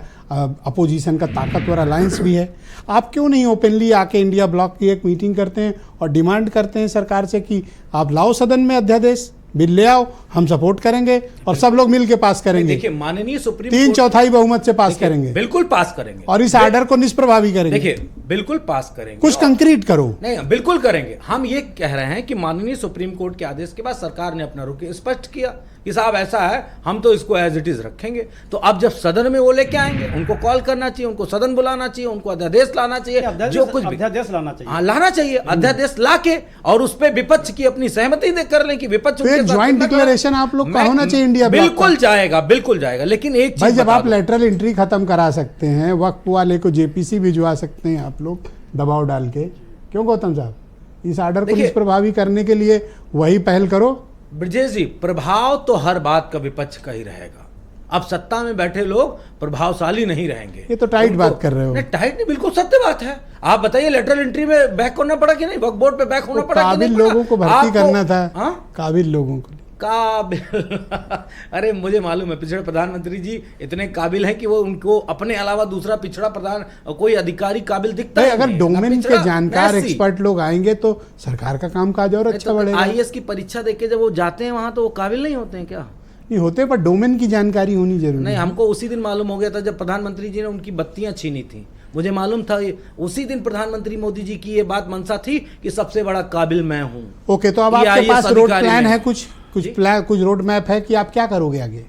Speaker 1: अपोजिशन का ताकतवर अलायंस भी है। आप क्यों नहीं ओपनली आके इंडिया ब्लॉक की एक मीटिंग करते हैं और डिमांड करते हैं सरकार से कि आप लाओ सदन में अध्यादेश, बिल ले आओ, हम सपोर्ट करेंगे और सब लोग मिलकर पास करेंगे।
Speaker 9: देखिए, माननीय सुप्रीम
Speaker 1: 3/4 बहुमत से पास करेंगे
Speaker 9: बिल्कुल पास करेंगे
Speaker 1: और इस आर्डर को निष्प्रभावी करेंगे।
Speaker 9: देखिए, बिल्कुल पास करेंगे।
Speaker 1: कुछ कंक्रीट करो।
Speaker 9: नहीं, बिल्कुल करेंगे। हम ये कह रहे हैं कि माननीय सुप्रीम कोर्ट के आदेश के बाद सरकार ने अपना रुख स्पष्ट किया कि साहब ऐसा है, हम तो इसको एज इट इज रखेंगे। तो अब जब सदन में वो लेके आएंगे, उनको कॉल करना चाहिए, उनको सदन बुलाना चाहिए, उनको अध्यादेश लाना चाहिए, जो कुछ भी
Speaker 7: अध्यादेश लाना चाहिए।
Speaker 9: हाँ, लाना चाहिए अध्यादेश लाके, और उस पर विपक्ष की अपनी सहमति दे कर लें कि विपक्ष
Speaker 1: तो एक ज्वाइंट डिक्लेरेशन आप लोग का होना चाहिए इंडिया ब्लॉक का।
Speaker 9: बिल्कुल जाएगा, बिल्कुल जाएगा। लेकिन एक
Speaker 1: भाई,
Speaker 9: चीज
Speaker 1: जब
Speaker 9: बता
Speaker 1: आप
Speaker 9: दूं।
Speaker 1: लेटरल एंट्री खत्म करा सकते हैं, वक्फ वाले को JPC भिजवा सकते हैं आप लोग दबाव डाल के, क्यों गौतम साहब? इस आर्डर को
Speaker 9: देखिए,
Speaker 1: निष्प्रभावी करने के लिए वही पहल करो।
Speaker 9: ब्रजेश जी, प्रभाव तो हर बात का विपक्ष का ही रहेगा। अब सत्ता में बैठे लोग प्रभावशाली नहीं रहेंगे।
Speaker 1: ये तो टाइट बात कर रहे हो।
Speaker 9: नहीं, टाइट नहीं, बिल्कुल सत्य बात है। आप बताइए, लेटरल एंट्री में बैक होना पड़ा कि नहीं? वक्फ बोर्ड पे बैक होना
Speaker 1: तो
Speaker 9: पड़ा कि नहीं
Speaker 1: काबिल
Speaker 9: पड़ा?
Speaker 1: लोगों को भर्ती
Speaker 9: आपको-
Speaker 1: करना था।
Speaker 9: हाँ?
Speaker 1: काबिल लोगों को।
Speaker 9: काबिल अरे मुझे मालूम है, पिछड़े प्रधानमंत्री जी इतने काबिल हैं कि वो उनको अपने अलावा दूसरा पिछड़ा प्रधान कोई अधिकारी काबिल दिखता
Speaker 1: भाई,
Speaker 9: ही
Speaker 1: अगर
Speaker 9: नहीं।
Speaker 1: डोमेन
Speaker 9: पिछड़ा,
Speaker 1: के जानकार
Speaker 9: मैसी।
Speaker 1: एक्सपर्ट लोग आएंगे तो सरकार का कामकाज और अच्छा बढ़ेगा।
Speaker 9: IAS की परीक्षा देके जब वो जाते हैं वहां, तो वो काबिल नहीं होते हैं क्या?
Speaker 1: नहीं होते, पर डोमेन की जानकारी होनी जरूरी
Speaker 9: नहीं,
Speaker 1: है।
Speaker 9: हमको उसी दिन मालूम हो गया था जब प्रधानमंत्री जी ने उनकी बत्तियां छीनी थी। मुझे मालूम था उसी दिन प्रधानमंत्री मोदी जी की ये बात मंशा थी कि सबसे बड़ा काबिल मैं हूं।
Speaker 1: ओके, तो अब
Speaker 9: ये
Speaker 1: आपके
Speaker 9: IAS
Speaker 1: पास रोड
Speaker 9: अधिकारी
Speaker 1: प्लान
Speaker 9: नहीं।
Speaker 1: है, कुछ रोड मैप है कि आप क्या करोगे आगे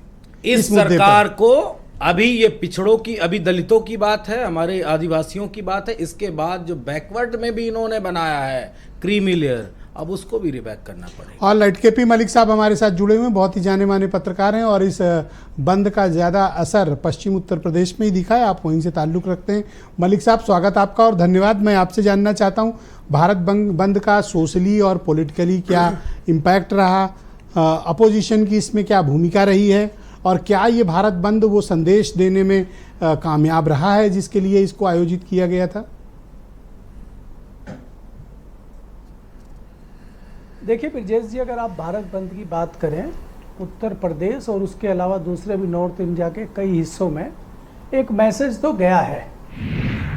Speaker 9: इस
Speaker 1: मुद्दे पर?
Speaker 9: सरकार को अभी ये पिछड़ों की, अभी दलितों की बात है, हमारे आदिवासियों की बात है, इसके बाद जो बैकवर्ड में भी इन्होंने बनाया है क्रीमी लेयर, अब उसको भी रिबैक करना पड़ेगा।
Speaker 1: ऑलराइट, KP मलिक साहब हमारे साथ जुड़े हुए हैं, बहुत ही जाने माने पत्रकार हैं और इस बंद का ज़्यादा असर पश्चिम उत्तर प्रदेश में ही दिखा है। आप वहीं से ताल्लुक़ रखते हैं। मलिक साहब, स्वागत आपका और धन्यवाद। मैं आपसे जानना चाहता हूं, भारत बंद का सोशली और पॉलिटिकली क्या इम्पैक्ट रहा, अपोजिशन की इसमें क्या भूमिका रही है, और क्या ये भारत बंद वो संदेश देने में कामयाब रहा है जिसके लिए इसको आयोजित किया गया था?
Speaker 10: देखिए ब्रजेश जी, अगर आप भारत बंद की बात करें, उत्तर प्रदेश और उसके अलावा दूसरे भी नॉर्थ इंडिया के कई हिस्सों में एक मैसेज तो गया है।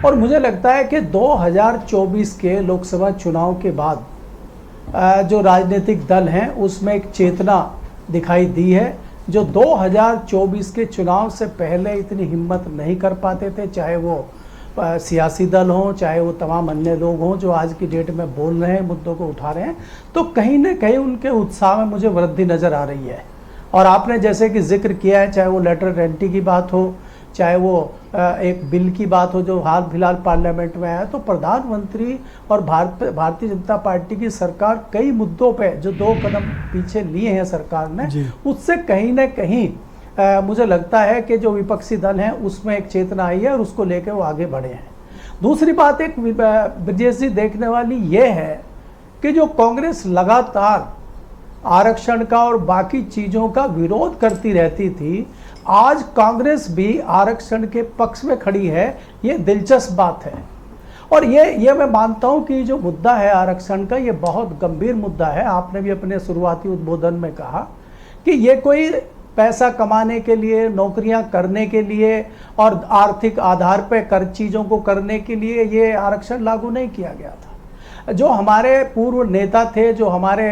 Speaker 10: और मुझे लगता है कि 2024 के लोकसभा चुनाव के बाद जो राजनीतिक दल हैं उसमें एक चेतना दिखाई दी है, जो 2024 के चुनाव से पहले इतनी हिम्मत नहीं कर पाते थे, चाहे वो सियासी दल हों, चाहे वो तमाम अन्य लोग हों जो आज की डेट में बोल रहे हैं, मुद्दों को उठा रहे हैं, तो कहीं ना कहीं उनके उत्साह में मुझे वृद्धि नज़र आ रही है। और आपने जैसे कि जिक्र किया है, चाहे वो लेटर एंट्री की बात हो, चाहे वो एक बिल की बात हो जो हाल फिलहाल पार्लियामेंट में आया, तो प्रधानमंत्री और भारतीय जनता पार्टी की सरकार कई मुद्दों पे जो 2 कदम पीछे लिए हैं सरकार ने, उससे कहीं ना कहीं मुझे लगता है कि जो विपक्षी दल हैं उसमें एक चेतना आई है और उसको लेकर वो आगे बढ़े हैं। दूसरी बात एक ब्रजेश जी देखने वाली ये है कि जो कांग्रेस लगातार आरक्षण का और बाकी चीज़ों का विरोध करती रहती थी, आज कांग्रेस भी आरक्षण के पक्ष में खड़ी है। ये दिलचस्प बात है। और ये मैं मानता हूँ कि जो मुद्दा है आरक्षण का, ये बहुत गंभीर मुद्दा है। आपने भी अपने शुरुआती उद्बोधन में कहा कि ये कोई पैसा कमाने के लिए, नौकरियां करने के लिए और आर्थिक आधार पर कर चीज़ों को करने के लिए ये आरक्षण लागू नहीं किया गया था। जो हमारे पूर्व नेता थे, जो हमारे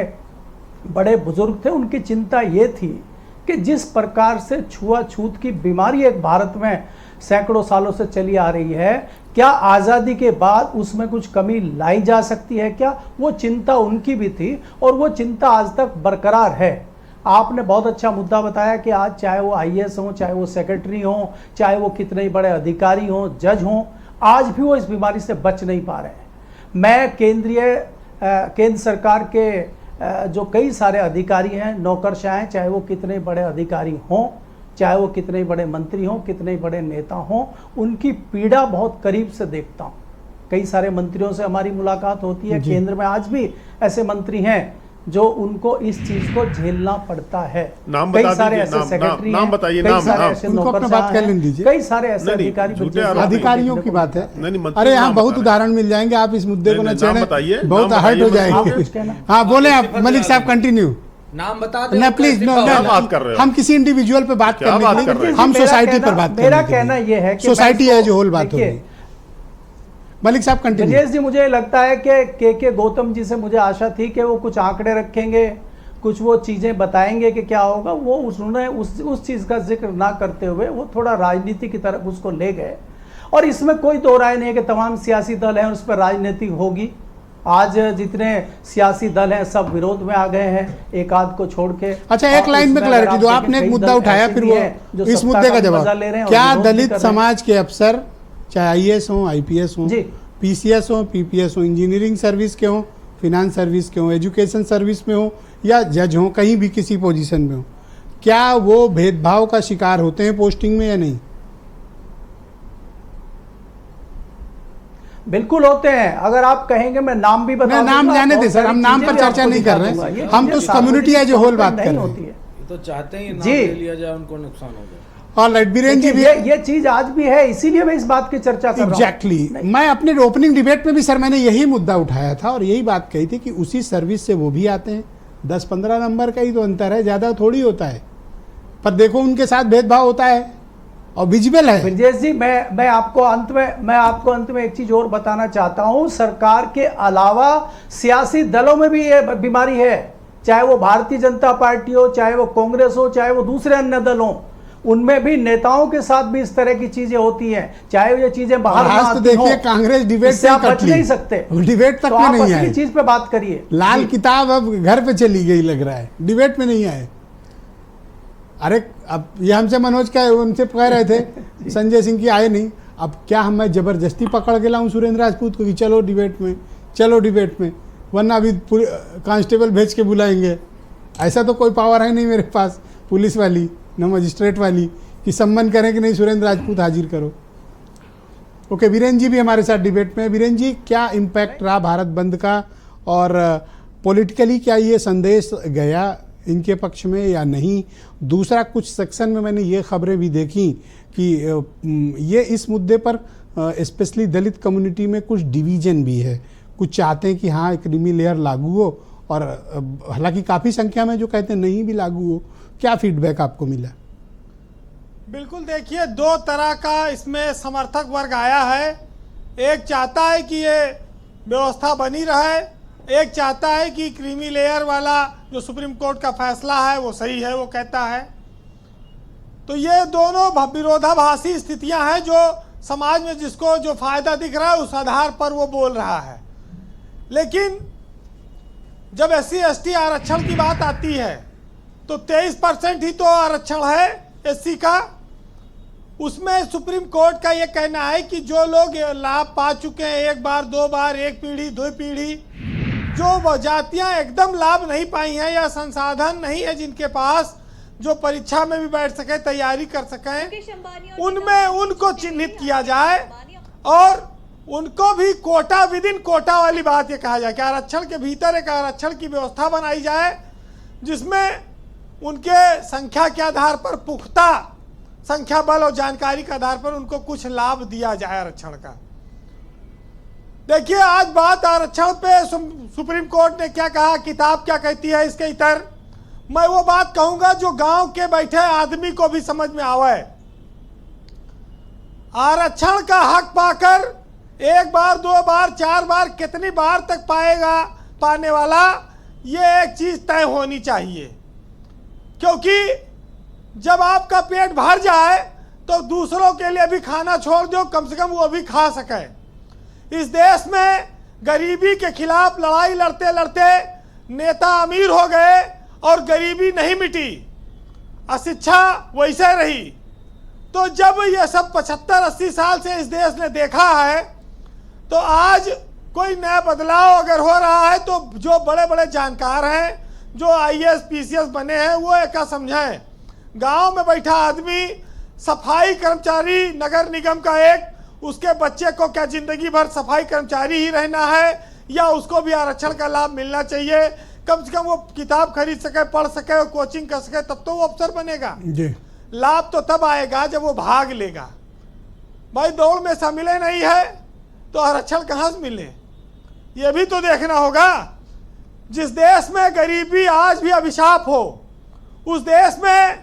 Speaker 10: बड़े बुजुर्ग थे, उनकी चिंता ये थी कि जिस प्रकार से छुआछूत की बीमारी एक भारत में सैकड़ों सालों से चली आ रही है, क्या आज़ादी के बाद उसमें कुछ कमी लाई जा सकती है क्या? वो चिंता उनकी भी थी और वो चिंता आज तक बरकरार है। आपने बहुत अच्छा मुद्दा बताया कि आज चाहे वो IAS हों, चाहे वो सेक्रेटरी हों, चाहे वो कितने ही बड़े अधिकारी हों, जज हों, आज भी वो इस बीमारी से बच नहीं पा रहे हैं। मैं केंद्र सरकार के जो कई सारे अधिकारी हैं, नौकरशाह हैं, चाहे वो कितने बड़े अधिकारी हों, चाहे वो कितने बड़े मंत्री हों, कितने बड़े नेता हों, उनकी पीड़ा बहुत करीब से देखता हूँ। कई सारे मंत्रियों से हमारी मुलाकात होती है। केंद्र में आज भी ऐसे मंत्री हैं जो उनको इस चीज को झेलना पड़ता है।
Speaker 6: नाम
Speaker 10: कई
Speaker 6: बता
Speaker 10: सारे
Speaker 6: दीजिए,
Speaker 10: ऐसे सेक्रेटरी,
Speaker 6: नाम बताइए,
Speaker 10: कई
Speaker 6: नाम
Speaker 10: सारे ऐसे
Speaker 1: उनको अपना बात कर लेने दीजिए।
Speaker 10: कई सारे ऐसे
Speaker 6: नहीं,
Speaker 10: अधिकारी,
Speaker 6: झूठे आरोप
Speaker 1: अधिकारियों की बात है। अरे यहाँ बहुत उदाहरण मिल जाएंगे, आप इस मुद्दे को न छेड़ें, बहुत हर्ट हो जाएंगे। हाँ बोले आप मलिक साहब, कंटिन्यू।
Speaker 9: नाम बता दें
Speaker 1: ना प्लीज,
Speaker 6: बात कर रहे हो?
Speaker 1: हम किसी इंडिविजुअल पे बात
Speaker 6: क्या बात कर रहे हैं?
Speaker 1: हम सोसाइटी पर बात कर रहे हैं।
Speaker 10: मेरा कहना यह है कि
Speaker 1: सोसाइटी है जो होल बात हो रही। मलिक साहब कंटिन्यू।
Speaker 10: ब्रजेश जी, मुझे लगता है कि के गौतम जी से मुझे आशा थी कि वो कुछ आंकड़े रखेंगे, कुछ वो चीज़ें बताएंगे कि क्या होगा। वो उन्होंने उस चीज़ का जिक्र ना करते हुए वो थोड़ा राजनीति की तरफ उसको ले गए। और इसमें कोई दो राय नहीं है कि तमाम सियासी दल हैं उस पर राजनीति होगी। आज जितने सियासी दल हैं सब विरोध में आ गए हैं, एक आध को छोड़ के।
Speaker 1: अच्छा, एक लाइन में क्लैरिटी दो। आपने एक मुद्दा उठाया, फिर वो इस मुद्दे का जवाब। क्या दलित समाज के अफसर, चाहे IAS हो, IPS हो, PCS हो, PPS हो, इंजीनियरिंग सर्विस के हो, फिनांस सर्विस के हो, एजुकेशन सर्विस में हो या जज हो, कहीं भी किसी पोजीशन में हो, क्या वो भेदभाव का शिकार होते हैं पोस्टिंग में या नहीं?
Speaker 10: बिल्कुल होते हैं। अगर आप कहेंगे मैं नाम भी बता,
Speaker 1: नाम जाने दे सर, हम नाम पर चर्चा नहीं कर रहे हैं, हम तो कम्युनिटी है जो होल बात कर रहे हैं।
Speaker 9: तो चाहते हैं नाम ले लिया जाए, उनको नुकसान हो जाए।
Speaker 1: ऑलराइट, बीरेन जी,
Speaker 10: ये चीज आज भी है, इसीलिए मैं इस बात की चर्चा कर रहा हूं।
Speaker 1: एग्जैक्टली, मैं अपने ओपनिंग डिबेट में भी सर मैंने यही मुद्दा उठाया था और यही बात कही थी कि उसी सर्विस से वो भी आते हैं। 10-15 नंबर का ही तो अंतर है, ज्यादा थोड़ी होता है, पर देखो उनके साथ भेदभाव होता है और विजिबल है।
Speaker 10: ब्रजेश जी, मैं आपको अंत में एक चीज और बताना चाहता हूं। सरकार के अलावा सियासी दलों में भी ये बीमारी है, चाहे वो भारतीय जनता पार्टी हो, चाहे वो कांग्रेस हो, चाहे वो दूसरे अन्य दल हो, उनमें भी नेताओं के साथ भी इस तरह की चीजें होती हैं, चाहे ये चीजें बाहर ना आती
Speaker 1: देखिए हो, कांग्रेस डिबेट से
Speaker 10: आप बच नहीं सकते,
Speaker 1: डिबेट तक
Speaker 10: तो
Speaker 1: में
Speaker 10: आप
Speaker 1: नहीं आए।
Speaker 10: चीज पे बात करिए।
Speaker 1: लाल किताब अब घर पे चली गई लग रहा है, डिबेट में नहीं आए। अरे अब ये हमसे मनोज क्या उनसे कह रहे थे संजय सिंह की आए नहीं, अब क्या मैं जबरदस्ती पकड़ के लाऊं सुरेंद्र राजपूत को कि चलो डिबेट में, चलो डिबेट में, वरना अभी कांस्टेबल भेज के बुलाएंगे। ऐसा तो कोई पावर है नहीं मेरे पास, पुलिस वाली न मजिस्ट्रेट वाली, कि सम्मन करें कि नहीं सुरेंद्र राजपूत हाजिर करो। ओके, वीरेन जी भी हमारे साथ डिबेट में। वीरेन जी, क्या इम्पैक्ट रहा भारत बंद का और पॉलिटिकली क्या ये संदेश गया इनके पक्ष में या नहीं? दूसरा, कुछ सेक्शन में मैंने ये खबरें भी देखी कि ये इस मुद्दे पर स्पेशली दलित कम्युनिटी में कुछ डिवीजन भी है, कुछ चाहते हैं कि हाँ क्रीमी लेयर लागू हो और हालांकि काफ़ी संख्या में जो कहते हैं नहीं भी लागू हो। क्या फीडबैक आपको मिला?
Speaker 11: बिल्कुल, देखिए दो तरह का इसमें समर्थक वर्ग आया है। एक चाहता है कि ये व्यवस्था बनी रहे, एक चाहता है कि क्रीमी लेयर वाला जो सुप्रीम कोर्ट का फैसला है वो सही है, वो कहता है। तो ये दोनों विरोधाभासी स्थितियां हैं जो समाज में जिसको जो फायदा दिख रहा है उस आधार पर वो बोल रहा है। लेकिन जब SC/ST आरक्षण की बात आती है तो 23% ही तो आरक्षण है SC का। उसमें सुप्रीम कोर्ट का ये कहना है कि जो लोग लाभ पा चुके हैं एक बार, दो बार, एक पीढ़ी, दो पीढ़ी, जो जातियां एकदम लाभ नहीं पाई हैं या संसाधन नहीं है जिनके पास जो परीक्षा में भी बैठ सके, तैयारी कर सकें, उनमें उनको चिन्हित किया जाए और उनको भी कोटा विद इन कोटा वाली बात ये कहा जाए कि आरक्षण के भीतर एक आरक्षण की व्यवस्था बनाई जाए जिसमें उनके संख्या के आधार पर, पुख्ता संख्या बल और जानकारी के आधार पर उनको कुछ लाभ दिया जाए आरक्षण का। देखिए आज बात आरक्षण पे सुप्रीम कोर्ट ने क्या कहा, किताब क्या कहती है इसके इतर मैं वो बात कहूंगा जो गांव के बैठे आदमी को भी समझ में आवे। आरक्षण का हक पाकर एक बार, दो बार, चार बार, कितनी बार तक पाएगा पाने वाला, ये एक चीज तय होनी चाहिए। क्योंकि जब आपका पेट भर जाए तो दूसरों के लिए भी खाना छोड़ दो, कम से कम वो भी खा सके। इस देश में गरीबी के खिलाफ लड़ाई लड़ते लड़ते नेता अमीर हो गए और गरीबी नहीं मिटी, अशिक्षा वैसे रही। तो जब ये सब 75-80 साल से इस देश ने देखा है तो आज कोई नया बदलाव अगर हो रहा है तो जो बड़े बड़े जानकार हैं, जो IAS PCS बने हैं, वो एक समझें। गांव में बैठा आदमी, सफाई कर्मचारी नगर निगम का एक, उसके बच्चे को क्या जिंदगी भर सफाई कर्मचारी ही रहना है या उसको भी आरक्षण का लाभ मिलना चाहिए? कम से कम वो किताब खरीद सके, पढ़ सके, कोचिंग कर सके, तब तो वो अफसर बनेगा।
Speaker 1: जी।
Speaker 11: लाभ तो तब आएगा जब वो भाग लेगा। भाई दौड़ में शामिल नहीं है तो आरक्षण कहाँ से मिले, ये भी तो देखना होगा। जिस देश में गरीबी आज भी अभिशाप हो, उस देश में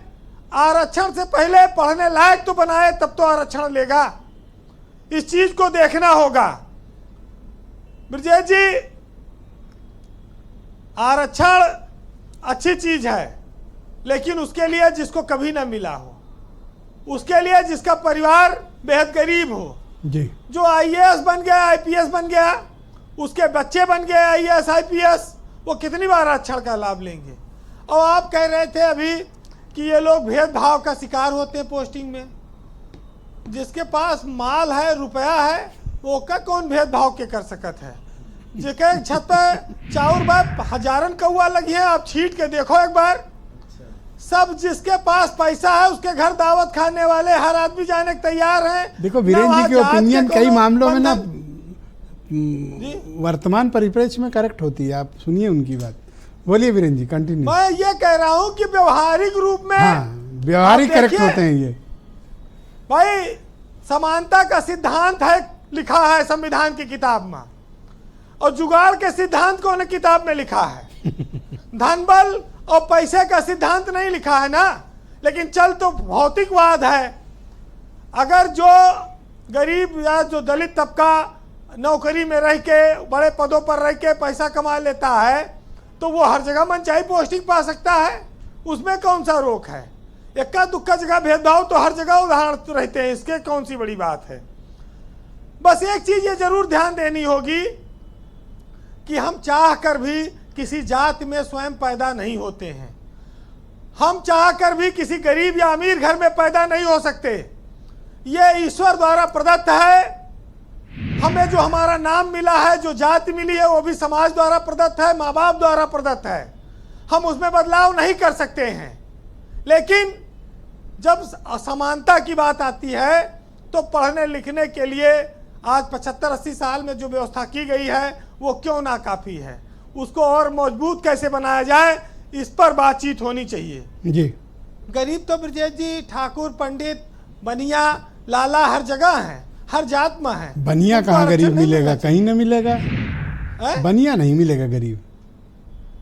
Speaker 11: आरक्षण से पहले पढ़ने लायक तो बनाए तब तो आरक्षण लेगा। इस चीज को देखना होगा। ब्रजेश जी, आरक्षण अच्छी चीज है, लेकिन उसके लिए जिसको कभी ना मिला हो, उसके लिए जिसका परिवार बेहद गरीब हो
Speaker 1: जी, जो
Speaker 11: IAS बन गया, IPS बन गया, उसके बच्चे बन गए IAS IPS, वो कितनी बार आरक्षण का लाभ लेंगे? और आप कह रहे थे अभी कि ये लोग भेदभाव का शिकार होते हैं पोस्टिंग में। जिसके पास माल है, रुपया है, वो का कौन भेदभाव के कर सकत है? जिसके छत पे चाउर बाप हजारन कौआ लगी है, आप छीट के देखो एक बार। सब जिसके पास पैसा है उसके घर दावत खाने वाले हर आदमी जाने को तैयार हैं।
Speaker 1: देखो वीरेंद्र जी की ओपिनियन कई मामलों में ना वर्तमान परिप्रेक्ष्य में करेक्ट होती है। आप सुनिए उनकी बात। बोलिए वीरेंद्र जी, कंटिन्यू।
Speaker 11: मैं ये कह रहा हूँ कि व्यवहारिक रूप में,
Speaker 1: हाँ, व्यवहारिक करेक्ट होते हैं ये।
Speaker 11: भाई समानता का सिद्धांत है, लिखा है संविधान की किताब में, और जुगाड़ के सिद्धांत कौन किताब में लिखा है? धन बल और पैसे का सिद्धांत नहीं लिखा है ना। लेकिन चल तो भौतिकवाद है। अगर जो गरीब या जो दलित तबका नौकरी में रह के, बड़े पदों पर रह के पैसा कमा लेता है तो वो हर जगह मनचाही पोस्टिंग पा सकता है, उसमें कौन सा रोक है? इक्का दुक्का जगह भेदभाव तो हर जगह उदाहरण तो रहते हैं, इसके कौन सी बड़ी बात है? बस एक चीज ये जरूर ध्यान देनी होगी कि हम चाह कर भी किसी जाति में स्वयं पैदा नहीं होते हैं। हम चाह कर भी किसी गरीब या अमीर घर में पैदा नहीं हो सकते। ये ईश्वर द्वारा प्रदत्त है। हमें जो हमारा नाम मिला है, जो जाति मिली है, वो भी समाज द्वारा प्रदत्त है, माँ बाप द्वारा प्रदत्त है। हम उसमें बदलाव नहीं कर सकते हैं। लेकिन जब असमानता की बात आती है तो पढ़ने लिखने के लिए आज 75-80 साल में जो व्यवस्था की गई है वो क्यों ना काफ़ी है? उसको और मजबूत कैसे बनाया जाए, इस पर बातचीत होनी चाहिए
Speaker 1: जी।
Speaker 11: गरीब तो ब्रजेश जी, ठाकुर, पंडित, बनिया, लाला हर जगह है, हर जात में है।
Speaker 1: बनिया कहाँ गरीब मिलेगा? कहीं ना मिलेगा। बनिया नहीं मिलेगा गरीब।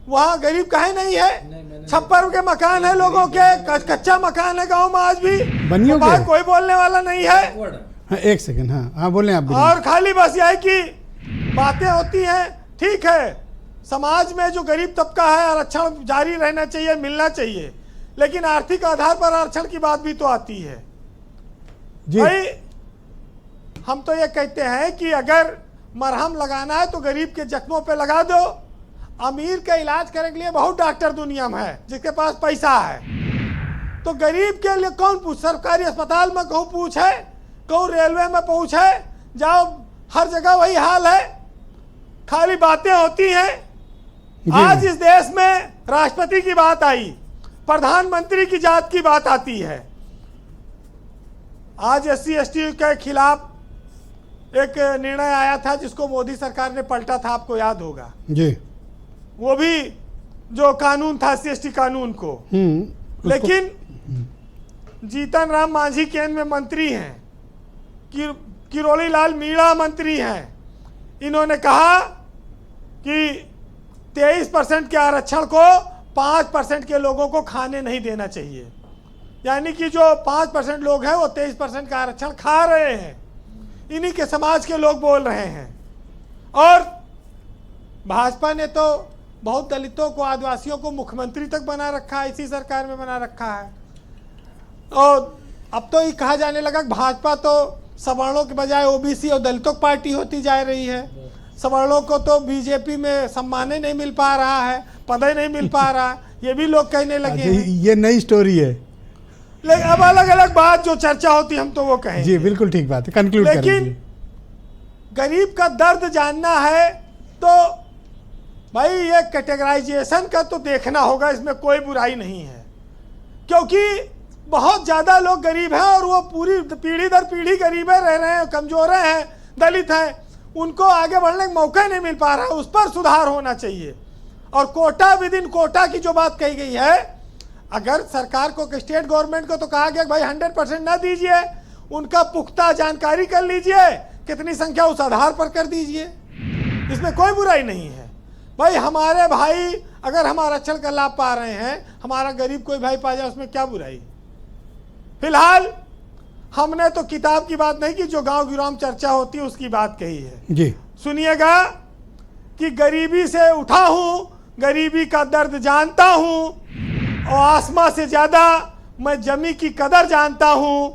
Speaker 11: वहाँ गरीब कहे नहीं है? छप्पर के मकान है लोगों के, कच्चा मकान है गांव में आज भी,
Speaker 1: बनियों
Speaker 11: तो
Speaker 1: के?
Speaker 11: कोई बोलने वाला नहीं है।
Speaker 1: हाँ, एक सेकंड, हाँ हाँ बोलें आप।
Speaker 11: और खाली बस यह की बातें होती हैं। ठीक है, समाज में जो गरीब तबका है आरक्षण जारी रहना चाहिए, मिलना चाहिए, लेकिन आर्थिक आधार पर आरक्षण की बात भी तो आती है
Speaker 1: जी।
Speaker 11: भाई। हम तो ये कहते हैं कि अगर मरहम लगाना है तो गरीब के जख्मों पे लगा दो। अमीर का इलाज करने के लिए बहुत डॉक्टर दुनिया में है जिसके पास पैसा है, तो गरीब के लिए कौन पूछ? सरकारी अस्पताल में कहूँ पूछ है, कहूँ रेलवे में पूछ है, जाओ हर जगह वही हाल है, खाली बातें होती हैं। आज इस देश में राष्ट्रपति की बात आई, प्रधानमंत्री की जात की बात आती है। आज SC/ST के खिलाफ एक निर्णय आया था जिसको मोदी सरकार ने पलटा था, आपको याद होगा
Speaker 1: जी।
Speaker 11: वो भी जो कानून था SC/ST कानून को, लेकिन जीतन राम मांझी केंद्र में मंत्री हैं, किरोड़ी लाल मीणा मंत्री हैं, इन्होंने कहा कि 23% के आरक्षण को 5% के लोगों को खाने नहीं देना चाहिए। यानी कि जो 5% लोग हैं वो 23% का आरक्षण खा रहे हैं। इन्हीं के समाज के लोग बोल रहे हैं। और भाजपा ने तो बहुत दलितों को, आदिवासियों को मुख्यमंत्री तक बना रखा है, इसी सरकार में बना रखा है। और अब तो ये कहा जाने लगा कि भाजपा तो सवर्णों के बजाय OBC और दलितों की पार्टी होती जा रही है। सवर्णों को तो बीजेपी में सम्मान ही नहीं मिल पा रहा है, पद ही नहीं मिल पा रहा है, ये भी लोग कहने लगे हैं।
Speaker 1: ये नई स्टोरी है,
Speaker 11: लेकिन अब अलग अलग बात जो चर्चा होती हम तो वो कहें
Speaker 1: जी। बिल्कुल ठीक बात है, कंक्लूड करें।
Speaker 11: लेकिन गरीब का दर्द जानना है तो भाई ये कैटेगराइजेशन का तो देखना होगा, इसमें कोई बुराई नहीं है, क्योंकि बहुत ज़्यादा लोग गरीब हैं और वो पूरी पीढ़ी दर पीढ़ी गरीब रह रहे हैं, कमजोर हैं, दलित हैं, उनको आगे बढ़ने का मौका नहीं मिल पा रहा है। उस पर सुधार होना चाहिए। और कोटा विद इन कोटा की जो बात कही गई है, अगर सरकार को, स्टेट गवर्नमेंट को तो कहा गया भाई 100% ना दीजिए, उनका पुख्ता जानकारी कर लीजिए, कितनी संख्या उस आधार पर कर दीजिए, इसमें कोई बुराई नहीं है। भाई हमारे भाई अगर हम आरक्षण का लाभ पा रहे हैं, हमारा गरीब कोई भाई पा जाए, उसमें क्या बुराई। फिलहाल हमने तो किताब की बात नहीं की, जो गांव गिराम चर्चा होती है उसकी बात कही है
Speaker 1: जी।
Speaker 11: सुनिएगा कि गरीबी से उठा हूं, गरीबी का दर्द जानता हूं, और आसमां से ज्यादा मैं जमी की कदर जानता हूं,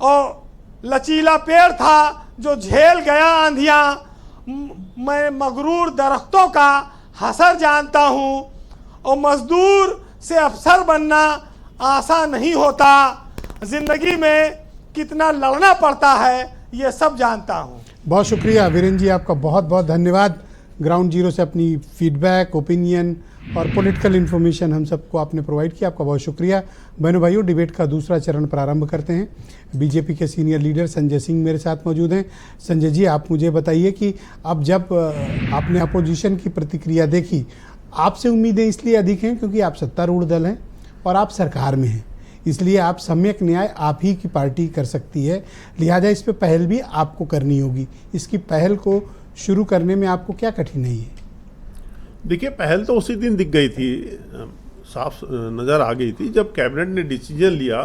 Speaker 11: और लचीला पेड़ था जो झेल गया आंधियां, मैं मगरूर दरख्तों का हसर जानता हूं, और मजदूर से अफसर बनना आसान नहीं होता, जिंदगी में कितना लड़ना पड़ता है ये सब जानता हूं।
Speaker 1: बहुत शुक्रिया वीरेंद्र जी, आपका बहुत बहुत धन्यवाद। ग्राउंड जीरो से अपनी फीडबैक, ओपिनियन और पॉलिटिकल इन्फॉर्मेशन हम सबको आपने प्रोवाइड किया, आपका बहुत शुक्रिया। बहनों भाइयों, डिबेट का दूसरा चरण प्रारंभ करते हैं। बीजेपी के सीनियर लीडर संजय सिंह मेरे साथ मौजूद हैं। संजय जी, आप मुझे बताइए कि अब जब आपने अपोजिशन की प्रतिक्रिया देखी, आपसे उम्मीदें इसलिए अधिक हैं क्योंकि आप सत्तारूढ़ दल हैं और आप सरकार में हैं, इसलिए आप सम्यक न्याय आप ही की पार्टी कर सकती है, लिहाजा इस पर पहल भी आपको करनी होगी। इसकी पहल को शुरू करने में आपको क्या कठिनाई है?
Speaker 6: देखिए, पहल तो उसी दिन दिख गई थी, साफ नज़र आ गई थी जब कैबिनेट ने डिसीजन लिया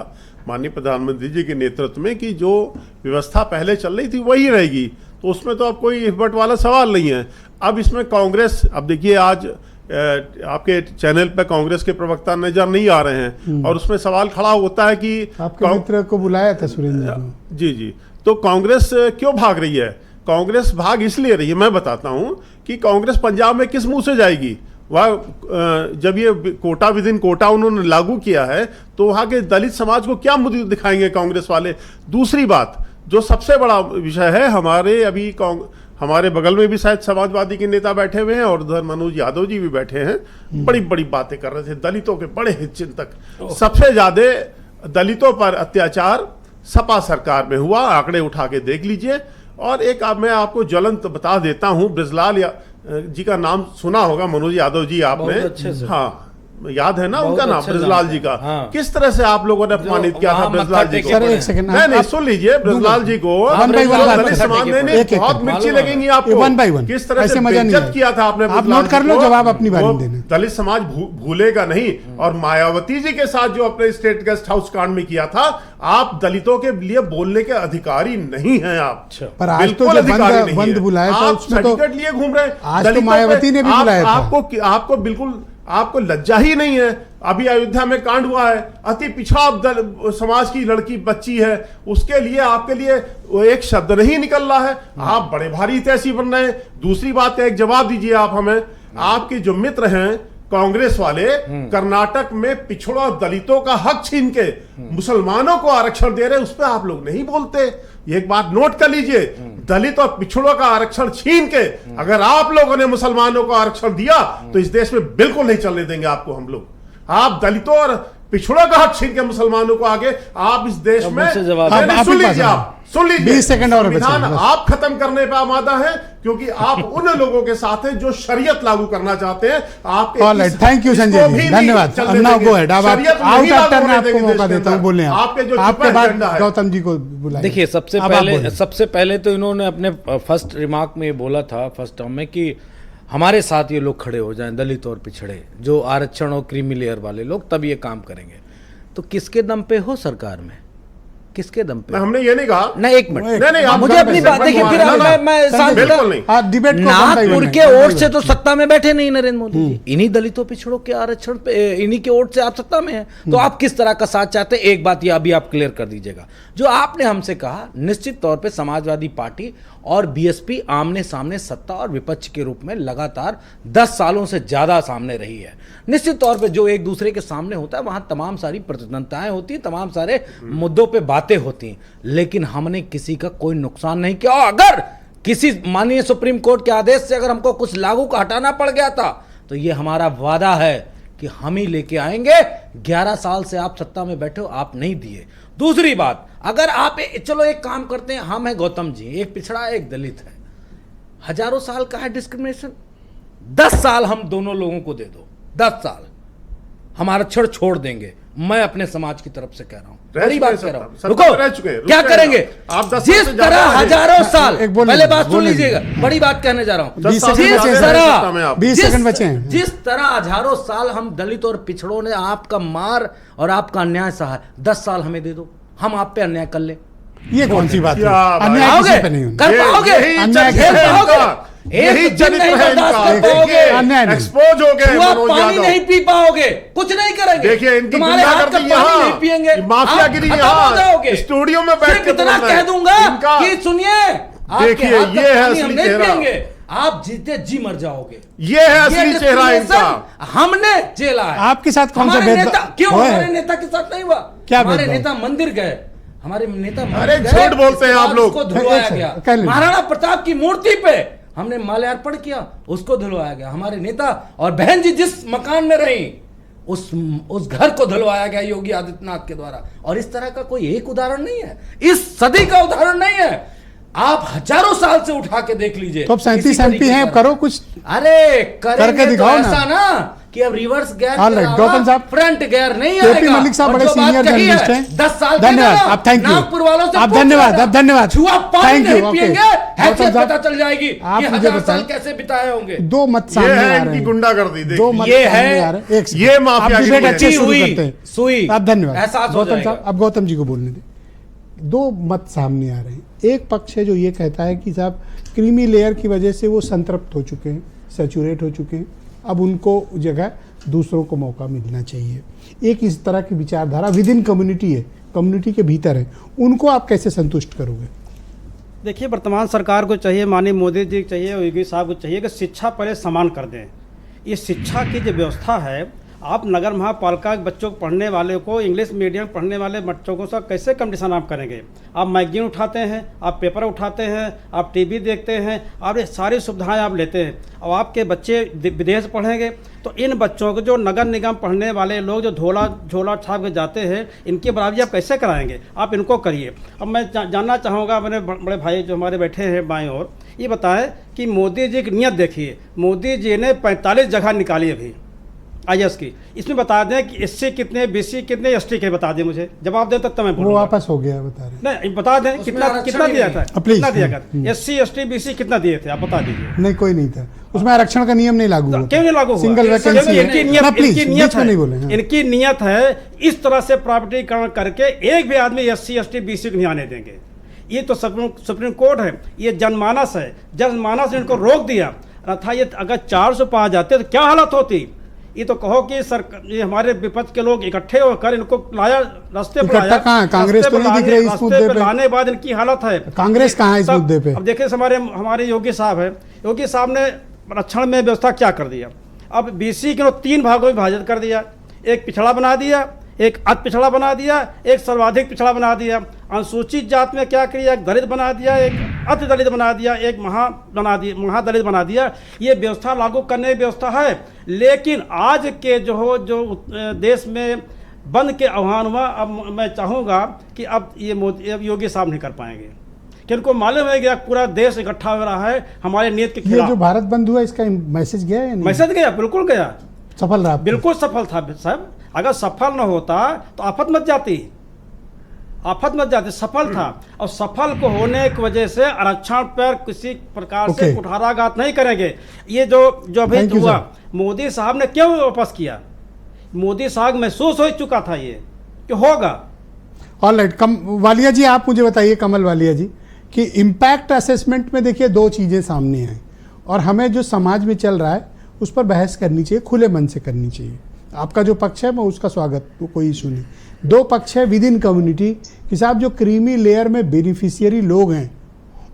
Speaker 6: माननीय प्रधानमंत्री जी के नेतृत्व में कि जो व्यवस्था पहले चल रही थी वही रहेगी, तो उसमें तो अब कोई इफबट वाला सवाल नहीं है। अब इसमें कांग्रेस, अब देखिए आज आपके चैनल पे कांग्रेस के प्रवक्ता नजर नहीं आ रहे हैं और उसमें सवाल खड़ा होता है कि
Speaker 1: आपके मित्र को बुलाया था सुरेंद्र
Speaker 6: जी, तो कांग्रेस क्यों भाग रही है? कांग्रेस भाग इसलिए रही है, मैं बताता हूं कि कांग्रेस पंजाब में किस मुंह से जाएगी। वह जब ये कोटा विद इन कोटा उन्होंने लागू किया है तो वहां के दलित समाज को क्या मुद्दे दिखाएंगे कांग्रेस वाले? दूसरी बात जो सबसे बड़ा विषय है, हमारे बगल में भी शायद समाजवादी के नेता बैठे हुए हैं और उधर मनोज यादव जी भी बैठे हैं, बड़ी बड़ी बातें कर रहे थे, दलितों के बड़े हितचिंतक। सबसे ज्यादा दलितों पर अत्याचार सपा सरकार में हुआ, आंकड़े उठा के देख लीजिए। और एक मैं आपको ज्वलंत बता देता हूं, ब्रजलाल जी का नाम सुना होगा, मनोज यादव जी आपने, हाँ, याद है ना
Speaker 9: बहुत
Speaker 6: उनका नाम,
Speaker 9: अच्छे
Speaker 6: ब्रजलाल
Speaker 9: नाम
Speaker 6: जी का।
Speaker 9: हाँ।
Speaker 6: किस तरह से आप लोगों ने अपमानित किया था
Speaker 9: वहाँ
Speaker 6: ब्रजलाल
Speaker 9: मत्था
Speaker 6: जी को।
Speaker 9: टेके
Speaker 1: सर एक सेकंड
Speaker 6: नहीं सुन लीजिए, ब्रजलाल जी को
Speaker 1: वन बाई वन बात
Speaker 6: दलित
Speaker 1: करें।
Speaker 6: समाज ने
Speaker 1: एक-एक
Speaker 6: बहुत
Speaker 1: करके।
Speaker 6: मिर्ची
Speaker 9: मालूम
Speaker 6: लगेंगी
Speaker 9: है।
Speaker 6: आपको।
Speaker 1: One by one.
Speaker 6: किस तरह
Speaker 1: ऐसे
Speaker 6: से
Speaker 1: मजा नहीं
Speaker 6: बेइज्जत
Speaker 1: है।
Speaker 6: किया था आपने
Speaker 1: आप
Speaker 6: ब्रजलाल
Speaker 1: नोट कर
Speaker 6: जी
Speaker 1: लो,
Speaker 6: को।
Speaker 1: जवाब अपनी बारी
Speaker 6: वो
Speaker 1: में देना।
Speaker 6: दलित समाज भूलेगा नहीं। और मायावती जी के साथ जो अपने स्टेट गेस्ट हाउस कांड में किया था, आप दलितों के लिए बोलने के अधिकारी नहीं हैं आप।
Speaker 1: पर आज तो
Speaker 6: बिल्कुल
Speaker 1: जो
Speaker 6: अधिकारी नहीं
Speaker 1: बंद
Speaker 6: है।
Speaker 1: बुलाया था
Speaker 6: आप
Speaker 1: उसमें तो
Speaker 6: सर्टिफिकेट लिए घूम रहे हैं
Speaker 1: आज तो
Speaker 6: दलितों
Speaker 1: मायावती
Speaker 6: पे।
Speaker 1: ने भी बुलाया था।
Speaker 6: आपको बिल्कुल आपको लज्जा ही नहीं है। अभी अयोध्या में कांड हुआ है, अति पिछड़ा समाज की लड़की बच्ची है, उसके लिए आपके लिए वो एक शब्द नहीं निकल रहा है। आप बड़े भारी तैसी बन रहे हैं। दूसरी बात है, एक जवाब दीजिए आप हमें, आपके जो मित्र हैं कांग्रेस वाले, कर्नाटक में पिछड़ा दलितों का हक छीन के मुसलमानों को आरक्षण दे रहे हैं, उस पर आप लोग नहीं बोलते। ये एक बात नोट कर लीजिए, दलित और पिछड़ों का आरक्षण छीन के अगर आप लोगों ने मुसलमानों को आरक्षण दिया तो इस देश में बिल्कुल नहीं चलने देंगे आपको हम लोग। आप दलितों और पिछड़ों का हक छीन के मुसलमानों को आगे आप इस देश में
Speaker 9: मुझसे जवाब
Speaker 6: नहीं,
Speaker 1: आप
Speaker 6: सुन
Speaker 1: ही
Speaker 6: लीजिए,
Speaker 1: पास
Speaker 6: आप सुन लीजिए,
Speaker 1: 20 सेकंड और बचे हैं,
Speaker 6: संविधान
Speaker 1: बस।
Speaker 6: आप खत्म करने पे आमादा है, क्योंकि आप उन लोगों के साथ हैं जो शरीयत लागू करना चाहते हैं। आपके
Speaker 1: alright, thank you Sanjay ji, धन्यवाद। Now go ahead. अब आउट ऑफ टर्न आपको मौका देता हूं बोलने।
Speaker 6: आपके जो
Speaker 1: आपके
Speaker 6: छुपा
Speaker 1: बाद
Speaker 6: एजेंडा है।
Speaker 1: गौतम जी को बुलाइए।
Speaker 9: देखिए,
Speaker 1: अब आप बोलिए।
Speaker 9: सबसे पहले तो इन्होंने अपने फर्स्ट रिमार्क में ये बोला था, फर्स्ट टर्म में, कि हमारे साथ ये लोग खड़े हो जाएं, दलित और पिछड़े, जो आरक्षण और क्रीमी लेयर वाले लोग, तब ये काम करेंगे। तो किसके दम पे हो सरकार में? किसके दम पे?
Speaker 6: हमने ये नहीं कहा।
Speaker 9: नहीं, एक मिनट,
Speaker 6: नहीं, आप
Speaker 9: मुझे अपनी बात देखिए, फिर मैं
Speaker 6: बिल्कुल नहीं।
Speaker 1: डिबेट को
Speaker 9: नागपुर के वोट से तो सत्ता में बैठे नहीं नरेंद्र मोदी जी, इन्हीं दलितों पिछड़ों के आरक्षण पे, इन्हीं के वोट से आप सत्ता में हैं। तो आप किस तरह का साथ चाहते हैं? एक बात ये अभी आप क्लियर कर दीजिएगा। जो आपने हमसे कहा, निश्चित तौर पे समाजवादी पार्टी और बीएसपी आमने सामने सत्ता और विपक्ष के रूप में लगातार 10 सालों से ज्यादा सामने रही है। निश्चित तौर पे जो एक दूसरे के सामने होता है, वहां तमाम सारी प्रतिद्वंदताएं होती हैं, तमाम सारे मुद्दों पे बातें होती हैं, लेकिन हमने किसी का कोई नुकसान नहीं किया। और अगर किसी माननीय सुप्रीम कोर्ट के आदेश से अगर हमको कुछ लागू का हटाना पड़ गया था, तो ये हमारा वादा है कि हम ही लेके आएंगे। 11 साल से आप सत्ता में बैठे हो, आप नहीं दिए। दूसरी बात, अगर आप चलो एक काम करते हैं, हम है गौतम जी, एक पिछड़ा एक दलित है, हजारों साल का है डिस्क्रिमिनेशन, 10 साल हम दोनों लोगों को दे दो, 10 साल हमारा छड़ छोड़ देंगे। मैं अपने समाज की तरफ से कह रहा हूं, बड़ी बात कह रहा हूं। रुको, क्या करेंगे?
Speaker 6: आप 10
Speaker 9: जिस तरह हजारों साल,
Speaker 1: एक बोलिए,
Speaker 9: पहले बात सुन
Speaker 1: बोलिए।
Speaker 9: लीजिएगा, बड़ी बात कहने जा रहा हूं।
Speaker 1: 20 सेकंड बचे हैं। 20 सेकंड बचे हैं।
Speaker 9: जिस तरह हजारों साल हम दलित और पिछड़ों ने आपका मार और आपका अन्याय सहा, 10 साल हमें दे दो, हम आप पे अन्याय कर ले।
Speaker 1: ये कौन सी बात है?
Speaker 6: क्या
Speaker 1: अन्याय
Speaker 9: पाओगे?
Speaker 1: किसी पे नहीं होना।
Speaker 9: कर पाओगे?
Speaker 1: अन्याय
Speaker 6: चरित्र है
Speaker 9: पाओगे?
Speaker 6: इनका। यही
Speaker 9: एक दिन
Speaker 6: चरित्र
Speaker 9: नहीं
Speaker 6: है
Speaker 9: बर्दाश्त
Speaker 6: इनका।
Speaker 9: कर पाओगे।
Speaker 1: अन्याय नहीं।
Speaker 6: एक्सपोज हो गए
Speaker 9: छुआ
Speaker 6: मनोज
Speaker 9: पानी
Speaker 6: यादव।
Speaker 9: नहीं पी पाओगे, कुछ नहीं करेंगे।
Speaker 6: देखिए, इनकी
Speaker 9: तुम्हारे हाथ का
Speaker 6: गुंडागर्दी
Speaker 9: पानी
Speaker 6: यहाँ,
Speaker 9: नहीं पिएंगे,
Speaker 6: ये माफियागिरी
Speaker 9: आप खत्म
Speaker 6: यहाँ,
Speaker 9: हो जाओगे।
Speaker 6: स्टूडियो में बैठ
Speaker 9: सिर्फ
Speaker 6: के
Speaker 9: इतना
Speaker 6: बोलना
Speaker 9: कह
Speaker 6: है।
Speaker 9: दूंगा
Speaker 6: इनका-
Speaker 9: कि सुनिए, आपके
Speaker 6: देखिए,
Speaker 9: हाथ का
Speaker 6: ये है
Speaker 9: पानी हम
Speaker 6: असली
Speaker 9: नहीं
Speaker 6: चेहरा।
Speaker 9: पिएंगे, आप जीते जी मर जाओगे।
Speaker 6: ये है असली चेहरा इनका।
Speaker 9: हमने झेला है।
Speaker 1: आपके साथ कौन सा
Speaker 9: हमारे
Speaker 1: भेदभाव
Speaker 9: नेता क्यों?
Speaker 1: हुआ है?
Speaker 9: हमारे नेता के साथ नहीं हुआ।
Speaker 1: क्या
Speaker 9: हमारे
Speaker 1: भेदभाव?
Speaker 9: नेता मंदिर गए, हमारे नेता
Speaker 6: अरे
Speaker 9: मंदिर गए,
Speaker 6: झूठ बोलते हैं
Speaker 9: इसके
Speaker 6: आप
Speaker 9: बाद
Speaker 6: लोग।
Speaker 9: उसको धुलवाया
Speaker 1: एक
Speaker 9: गया।
Speaker 1: सेकंड, कह लीजिए।
Speaker 9: महाराणा प्रताप की मूर्ति पे हमने माल्यार्पण किया, उसको धुलवाया गया। हमारे नेता और बहन जी जिस मकान में रही, उस घर को धुलवाया गया योगी आदित्यनाथ के द्वारा। और इस तरह का कोई एक उदाहरण नहीं है, इस सदी का उदाहरण नहीं है। आप हजारों साल से उठा के देख लीजिए।
Speaker 1: तो अब 37 MP हैं, अब करो कुछ।
Speaker 9: अरे
Speaker 1: करके
Speaker 9: करेंगे तो
Speaker 1: दिखाओ ना।
Speaker 9: ऐसा ना कि अब reverse gear
Speaker 1: All right, Gautam साहब,
Speaker 9: फ्रंट गियर नहीं
Speaker 1: केपी
Speaker 9: आएगा।
Speaker 1: मलिक साहब
Speaker 9: और
Speaker 1: बड़े
Speaker 9: जो बात
Speaker 1: सीनियर
Speaker 9: कही है,
Speaker 1: जर्नलिस्ट हैं।
Speaker 9: 10 साल के
Speaker 1: धन्यवाद,
Speaker 9: ना,
Speaker 1: आप थैंक यू।
Speaker 9: नागपुर वालों से
Speaker 1: आप
Speaker 9: पूछ
Speaker 1: धन्यवाद,
Speaker 9: लेना।
Speaker 1: आप धन्यवाद।
Speaker 9: छुआ पानी
Speaker 1: Thank you,
Speaker 9: नहीं
Speaker 1: okay।
Speaker 9: पिएंगे,
Speaker 1: गौतम
Speaker 9: हैसियत
Speaker 1: साहब,
Speaker 9: पता चल जाएगी
Speaker 1: आप
Speaker 9: कि
Speaker 1: मुझे
Speaker 9: 1000 साल
Speaker 1: बताएं।
Speaker 9: कैसे बिताए होंगे।
Speaker 1: दो मत
Speaker 6: ये
Speaker 1: सामने
Speaker 6: है
Speaker 1: आ
Speaker 6: इनकी
Speaker 1: रहे हैं।
Speaker 6: गुंडागर्दी।
Speaker 1: दो मत
Speaker 9: ये
Speaker 1: सामने
Speaker 9: है-
Speaker 1: आ रहे हैं। एक सेकंड।
Speaker 6: ये माफिया
Speaker 1: आप
Speaker 6: की
Speaker 1: डिबेट
Speaker 6: वजह
Speaker 1: अच्छे
Speaker 6: से
Speaker 1: शुरू
Speaker 9: हुई,
Speaker 1: करते हैं।
Speaker 9: सुई,
Speaker 1: आप धन्यवाद।
Speaker 9: एहसास हो
Speaker 1: गौतम
Speaker 9: जाएगा।
Speaker 1: साहब, अब गौतम जी को बोलने दें। दो मत सामने आ रहे हैं। एक पक्ष है जो ये कहता है कि साहब क्रीमी लेयर की वजह से वो संतृप्त हो चुके हैं, सैचुरेट हो चुके हैं, अब उनको जगह दूसरों को मौका मिलना चाहिए। एक इस तरह की विचारधारा विद इन कम्युनिटी है, कम्युनिटी के भीतर है, उनको आप कैसे संतुष्ट करोगे?
Speaker 7: देखिए, वर्तमान सरकार को चाहिए, माननीय मोदी जी को चाहिए, योगी साहब को चाहिए कि शिक्षा पहले समान कर दें। ये शिक्षा की जो व्यवस्था है, आप नगर महापालिका के बच्चों को पढ़ने वाले को, इंग्लिश मीडियम पढ़ने वाले बच्चों को सब कैसे कंपटीशन आप करेंगे? आप मैगजीन उठाते हैं, आप पेपर उठाते हैं, आप टीवी देखते हैं, आप ये सारी सुविधाएं आप लेते हैं, और आपके बच्चे विदेश पढ़ेंगे तो इन बच्चों को जो नगर निगम पढ़ने वाले लोग जो झोला छाप के जाते हैं, इनकी बराबरी आप कैसे कराएंगे? आप इनको करिए। अब मैं जानना चाहूँगा, मेरे बड़े भाई जो हमारे बैठे हैं बाईं ओर, ये बताएं कि मोदी जी की नीयत देखिए। मोदी जी ने 45 जगह निकाली अभी, IAS की, इसमें बता दें कि SC कितने, BC कितने, ST के बता दें मुझे, जवाब दें तब तो मैं
Speaker 1: वो
Speaker 7: बोलूंगा।
Speaker 1: वापस हो गया, बता रहे
Speaker 7: नहीं बता दें कितना कितना दिया था,
Speaker 1: प्लीज।
Speaker 7: कितना दिया था, SC ST BC कितना दिए थे आप बता दीजिए।
Speaker 1: नहीं, कोई नहीं था उसमें, आरक्षण का नियम नहीं लागू हुआ।
Speaker 7: क्यों नहीं लागू हुआ?
Speaker 1: सिंगल वैकेंसी है।
Speaker 7: इनकी नियत,
Speaker 1: ना, प्लीज,
Speaker 7: इनकी नियत
Speaker 1: बीच में नहीं बोले,
Speaker 7: है,
Speaker 1: हाँ।
Speaker 7: इनकी नियत है इस तरह से प्राइवेटीकरण करके एक भी आदमी SC ST BC को नहीं आने देंगे। ये तो सुप्रीम कोर्ट है, ये जनमानस है, जनमानस ने इनको रोक दिया था। ये अगर 400 पा जाते तो क्या हालत होती? ये तो कहो कि ये हमारे विपक्ष के लोग इकट्ठे होकर इनको लाया, रास्ते पर
Speaker 1: इकट्ठा कहाँ है? कांग्रेस तो नहीं दिख रही इस मुद्दे पे।
Speaker 7: लाने बाद इनकी हालत है।
Speaker 1: कांग्रेस कहाँ है इस मुद्दे पे?
Speaker 7: अब देखिए हमारे योगी साहब है, योगी साहब ने आरक्षण में व्यवस्था क्या कर दिया, अब BC को 3 भागों में विभाजित कर दिया, एक पिछड़ा बना दिया, एक अति पिछड़ा बना दिया, एक सर्वाधिक पिछड़ा बना दिया। अनुसूचित जात में क्या किया, एक दलित बना दिया, एक अति दलित बना दिया, एक महादलित बना दिया। ये व्यवस्था लागू करने की व्यवस्था है, लेकिन आज के जो देश में बंद के आह्वान हुआ, अब मैं चाहूँगा कि अब योगी साहब नहीं कर पाएंगे, कि उनको मालूम है कि पूरा देश इकट्ठा हो रहा है हमारे नीति के
Speaker 1: ये
Speaker 7: खिलाफ।
Speaker 1: जो भारत बंद हुआ इसका मैसेज गया या नहीं?
Speaker 7: मैसेज गया, बिल्कुल गया,
Speaker 1: सफल रहा?
Speaker 7: बिल्कुल सफल था साहब। अगर सफल न होता तो आफत मच जाती, सफल था। और सफल को होने की वजह से आरक्षण पर किसी प्रकार से कुठाराघात नहीं करेंगे। ये जो अभी हुआ, मोदी साहब ने क्यों वापस किया? मोदी साहब महसूस हो चुका था ये कि होगा।
Speaker 1: ऑलराइट, वालिया जी आप मुझे बताइए, कमल वालिया जी, कि इम्पैक्ट असेसमेंट में देखिए 2 चीज़ें सामने हैं और हमें जो समाज में चल रहा है उस पर बहस करनी चाहिए, खुले मन से करनी चाहिए। आपका जो पक्ष है मैं उसका स्वागत, वो कोई इशू नहीं। 2 पक्ष है विद इन कम्युनिटी कि साहब जो क्रीमी लेयर में बेनिफिशियरी लोग हैं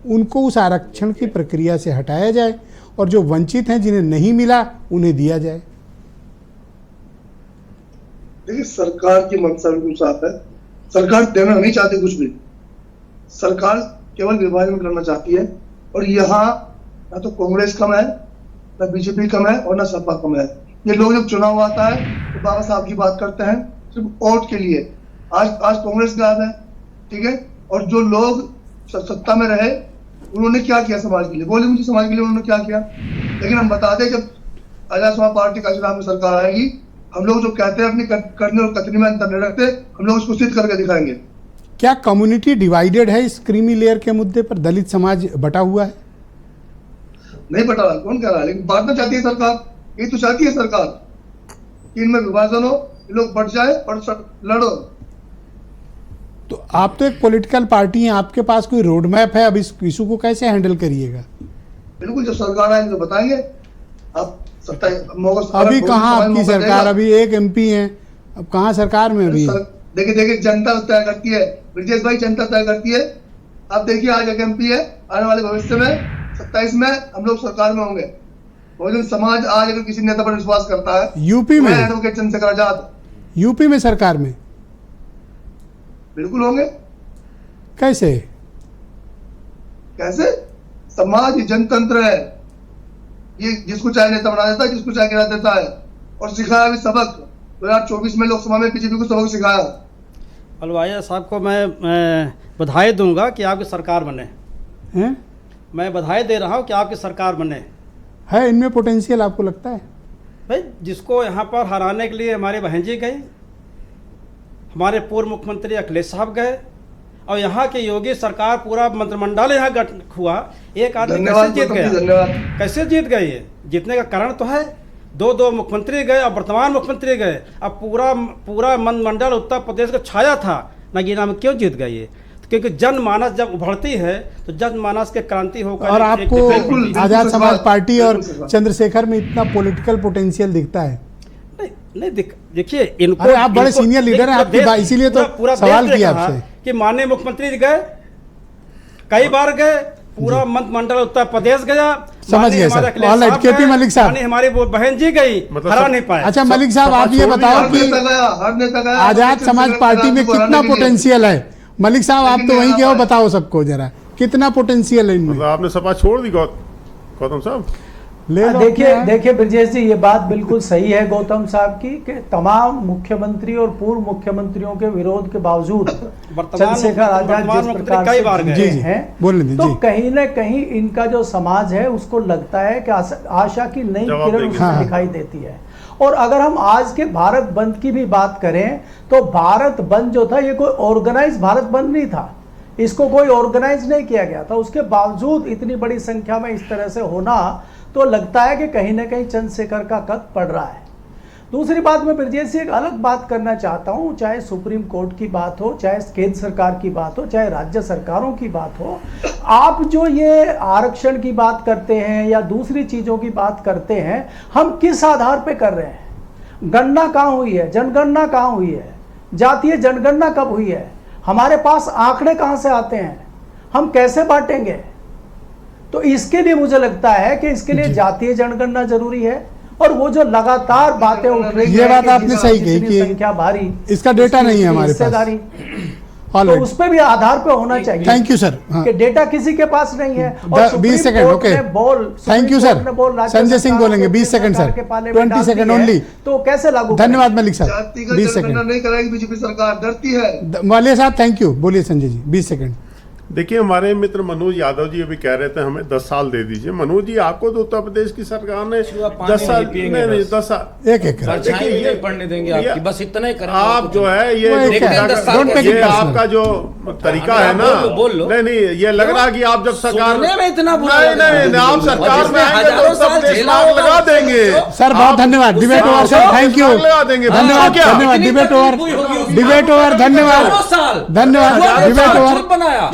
Speaker 1: उनको उस आरक्षण की प्रक्रिया से हटाया जाए और जो वंचित हैं जिन्हें नहीं मिला उन्हें दिया जाए।
Speaker 8: देखिए, सरकार की मंशा बिल्कुल साफ है, सरकार देना नहीं चाहती कुछ भी, सरकार केवल विभाजन करना चाहती है। और यहाँ ना तो कांग्रेस कम है, ना बीजेपी कम है और ना सपा कम है। ये लोग जब चुनाव आता है तो बाबा साहब की बात करते हैं सिर्फ वोट के लिए। आज कांग्रेस गायब है, ठीक है, और जो लोग सत्ता में रहे उन्होंने क्या किया समाज के लिए? बोले मुझे समाज के लिए उन्होंने क्या किया। लेकिन हम बता दें, जब आजाद समाज पार्टी का चुनाव में सरकार आएगी, हम लोग जो कहते हैं अपनी करने और कथनी में अंतर नहीं रखते, हम लोग उसको सिद्ध करके दिखाएंगे।
Speaker 1: क्या कम्युनिटी डिवाइडेड है इस क्रीमी लेयर के मुद्दे पर? दलित समाज बटा हुआ है?
Speaker 8: नहीं बटा, कौन कह रहा है, लेकिन बांटना चाहती है सरकार। ये तो चाहती है सरकार कि इनमें विभाजन हो, लोग बढ़ जाए और लड़ो।
Speaker 1: तो आप तो एक पॉलिटिकल पार्टी हैं, आपके पास कोई रोड मैप है? अब इस इशू को कैसे हैंडल करिएगा?
Speaker 8: बिल्कुल, जब सरकार आएगी तो बताएंगे। अब
Speaker 1: अभी कहाँ आपकी सरकार? अभी एक MP है, अब कहाँ सरकार में अभी?
Speaker 8: देखिए जनता तय करती है ब्रजेश भाई, जनता तय करती है। आप देखिए, आज एक MP है, आने वाले भविष्य में 27 में हम लोग सरकार में होंगे। बहुजन समाज आज अगर किसी नेता पर विश्वास करता है,
Speaker 1: यूपी में
Speaker 8: एडवोकेट चंद्रशेखर आजाद
Speaker 1: यूपी में सरकार में
Speaker 8: बिल्कुल होंगे।
Speaker 1: कैसे?
Speaker 8: समाज जनतंत्र है, ये जिसको चाहे नेता बना देता है, जिसको चाहे गिरा देता है। और सिखाया भी सबक 2024 में लोकसभा में बीजेपी को सबक सिखाया।
Speaker 7: अलवाया साहब को मैं बधाई दूंगा कि आपकी सरकार बने
Speaker 1: हैं।
Speaker 7: मैं बधाई दे रहा हूं कि आपकी सरकार बने।
Speaker 1: है इनमें पोटेंशियल आपको लगता है?
Speaker 7: भाई, जिसको यहाँ पर हराने के लिए हमारी बहन जी गई, हमारे पूर्व मुख्यमंत्री अखिलेश साहब गए, और यहाँ के योगी सरकार पूरा मंत्रिमंडल यहाँ गठन हुआ। एक आदमी कैसे जीत गया? कैसे जीत गए? ये जीतने का कारण तो है, 2 मुख्यमंत्री गए और वर्तमान मुख्यमंत्री गए। अब पूरा मंत्रिमंडल उत्तर प्रदेश का छाया था, नगीना में क्यों जीत गए? ये क्योंकि जनमानस जब उभरती है तो जनमानस के क्रांति होकर।
Speaker 1: और आपको आजाद समाज पार्टी और चंद्रशेखर में इतना पॉलिटिकल पोटेंशियल दिखता है?
Speaker 7: नहीं देखिए, इनको,
Speaker 1: अरे आप बड़े सीनियर लीडर हैं, आपकी इसीलिए तो सवाल किया आपसे
Speaker 7: कि माननीय मुख्यमंत्री गए, कई बार गए, पूरा मंत्रिमंडल उत्तर प्रदेश गया।
Speaker 1: समझ गए सर। ऑलराइट, KP मलिक साहब,
Speaker 7: हमारी वो बहन जी गई, हरा नहीं पाए।
Speaker 1: अच्छा मलिक साहब, आप ये बताओ कि आजाद समाज पार्टी में कितना पोटेंशियल है? मलिक साहब, आप तो वहीं के हो, बताओ सबको जरा कितना पोटेंशियल है इनमें?
Speaker 6: आपने सपा छोड़ दी गौतम साहब?
Speaker 10: देखिए ब्रजेश जी, ये बात बिल्कुल सही है गौतम साहब की कि तमाम मुख्यमंत्री और पूर्व मुख्यमंत्रियों के विरोध के बावजूद चंद्रशेखर आजाद जिस प्रकार से गए हैं, तो कहीं न कहीं इनका जो समाज है उसको लगता है कि आशा की नई किरण उसमें दिखाई देती है। और अगर हम आज के भारत बंद की भी बात करें तो भारत बंद जो था ये कोई ऑर्गेनाइज भारत बंद नहीं था, इसको कोई ऑर्गेनाइज नहीं किया गया था। उसके बावजूद इतनी बड़ी संख्या में इस तरह से होना तो लगता है कि कहीं ना कहीं चंद्रशेखर का कद पड़ रहा है। दूसरी बात मैं ब्रजेश जी एक अलग बात करना चाहता हूं, चाहे सुप्रीम कोर्ट की बात हो, चाहे केंद्र सरकार की बात हो, चाहे राज्य सरकारों की बात हो, आप जो ये आरक्षण की बात करते हैं या दूसरी चीज़ों की बात करते हैं, हम किस आधार पे कर रहे हैं? गणना कहाँ हुई है? जनगणना कहाँ हुई है? जातीय जनगणना कब हुई है? हमारे पास आंकड़े कहाँ से आते हैं? हम कैसे बांटेंगे? तो इसके लिए मुझे लगता है कि इसके लिए जातीय जनगणना जरूरी है। और वो जो लगातार बातें उठ रही
Speaker 1: ये
Speaker 10: है
Speaker 1: बात
Speaker 10: कि
Speaker 1: आपने सही कही कि
Speaker 10: संख्या भारी,
Speaker 1: इसका डेटा नहीं है हमारे पास।
Speaker 10: तो उस पे भी आधार पे होना चाहिए।
Speaker 1: Thank you sir.
Speaker 10: कि डेटा किसी के पास नहीं है। और
Speaker 1: 20 second okay, thank you sir. Sanjay Singh बोलेंगे 20 सेकंड सर, 20 सेकंड ओनली।
Speaker 10: तो कैसे लागू?
Speaker 1: धन्यवाद मलिक साहब,
Speaker 8: जातिगत
Speaker 1: 20
Speaker 8: जनगणना
Speaker 1: सेकंड।
Speaker 8: नहीं कराएगी बीजेपी सरकार, डरती है।
Speaker 1: वालिया साहब थैंक यू, बोलिए संजय जी 20 सेकंड।
Speaker 6: देखिए, हमारे मित्र मनोज यादव जी अभी कह रहे थे हमें 10 साल दे दीजिए। मनोज जी, आपको तो उत्तर प्रदेश की सरकार ने 10 साल नहीं 10 साल
Speaker 1: एक
Speaker 6: देखिए ये
Speaker 9: पढ़ने देंगे आपकी, बस इतना ही करेंगे।
Speaker 6: आप जो है ये आपका जो तरीका है ना, नहीं ये लग रहा है कि आप जब सरकार
Speaker 9: में इतना
Speaker 6: नहीं आप सरकार में आएंगे तो सब देश लगा देंगे।
Speaker 1: सर बहुत धन्यवाद, debate over sir, thank you,
Speaker 6: लगा देंगे।
Speaker 1: धन्यवाद धन्यवाद, डिबेट ओवर, डिबेट ओवर, धन्यवाद धन्यवाद, डिबेट ओवर,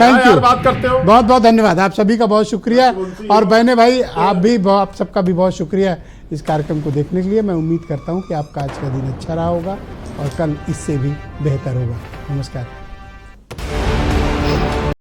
Speaker 1: थैंक यू,
Speaker 6: बात करते हो।
Speaker 1: बहुत बहुत धन्यवाद, आप सभी का बहुत शुक्रिया। और बहने भाई आप सबका भी बहुत शुक्रिया इस कार्यक्रम को देखने के लिए। मैं उम्मीद करता हूँ कि आपका आज का दिन अच्छा रहा होगा और कल इससे भी बेहतर होगा। नमस्कार।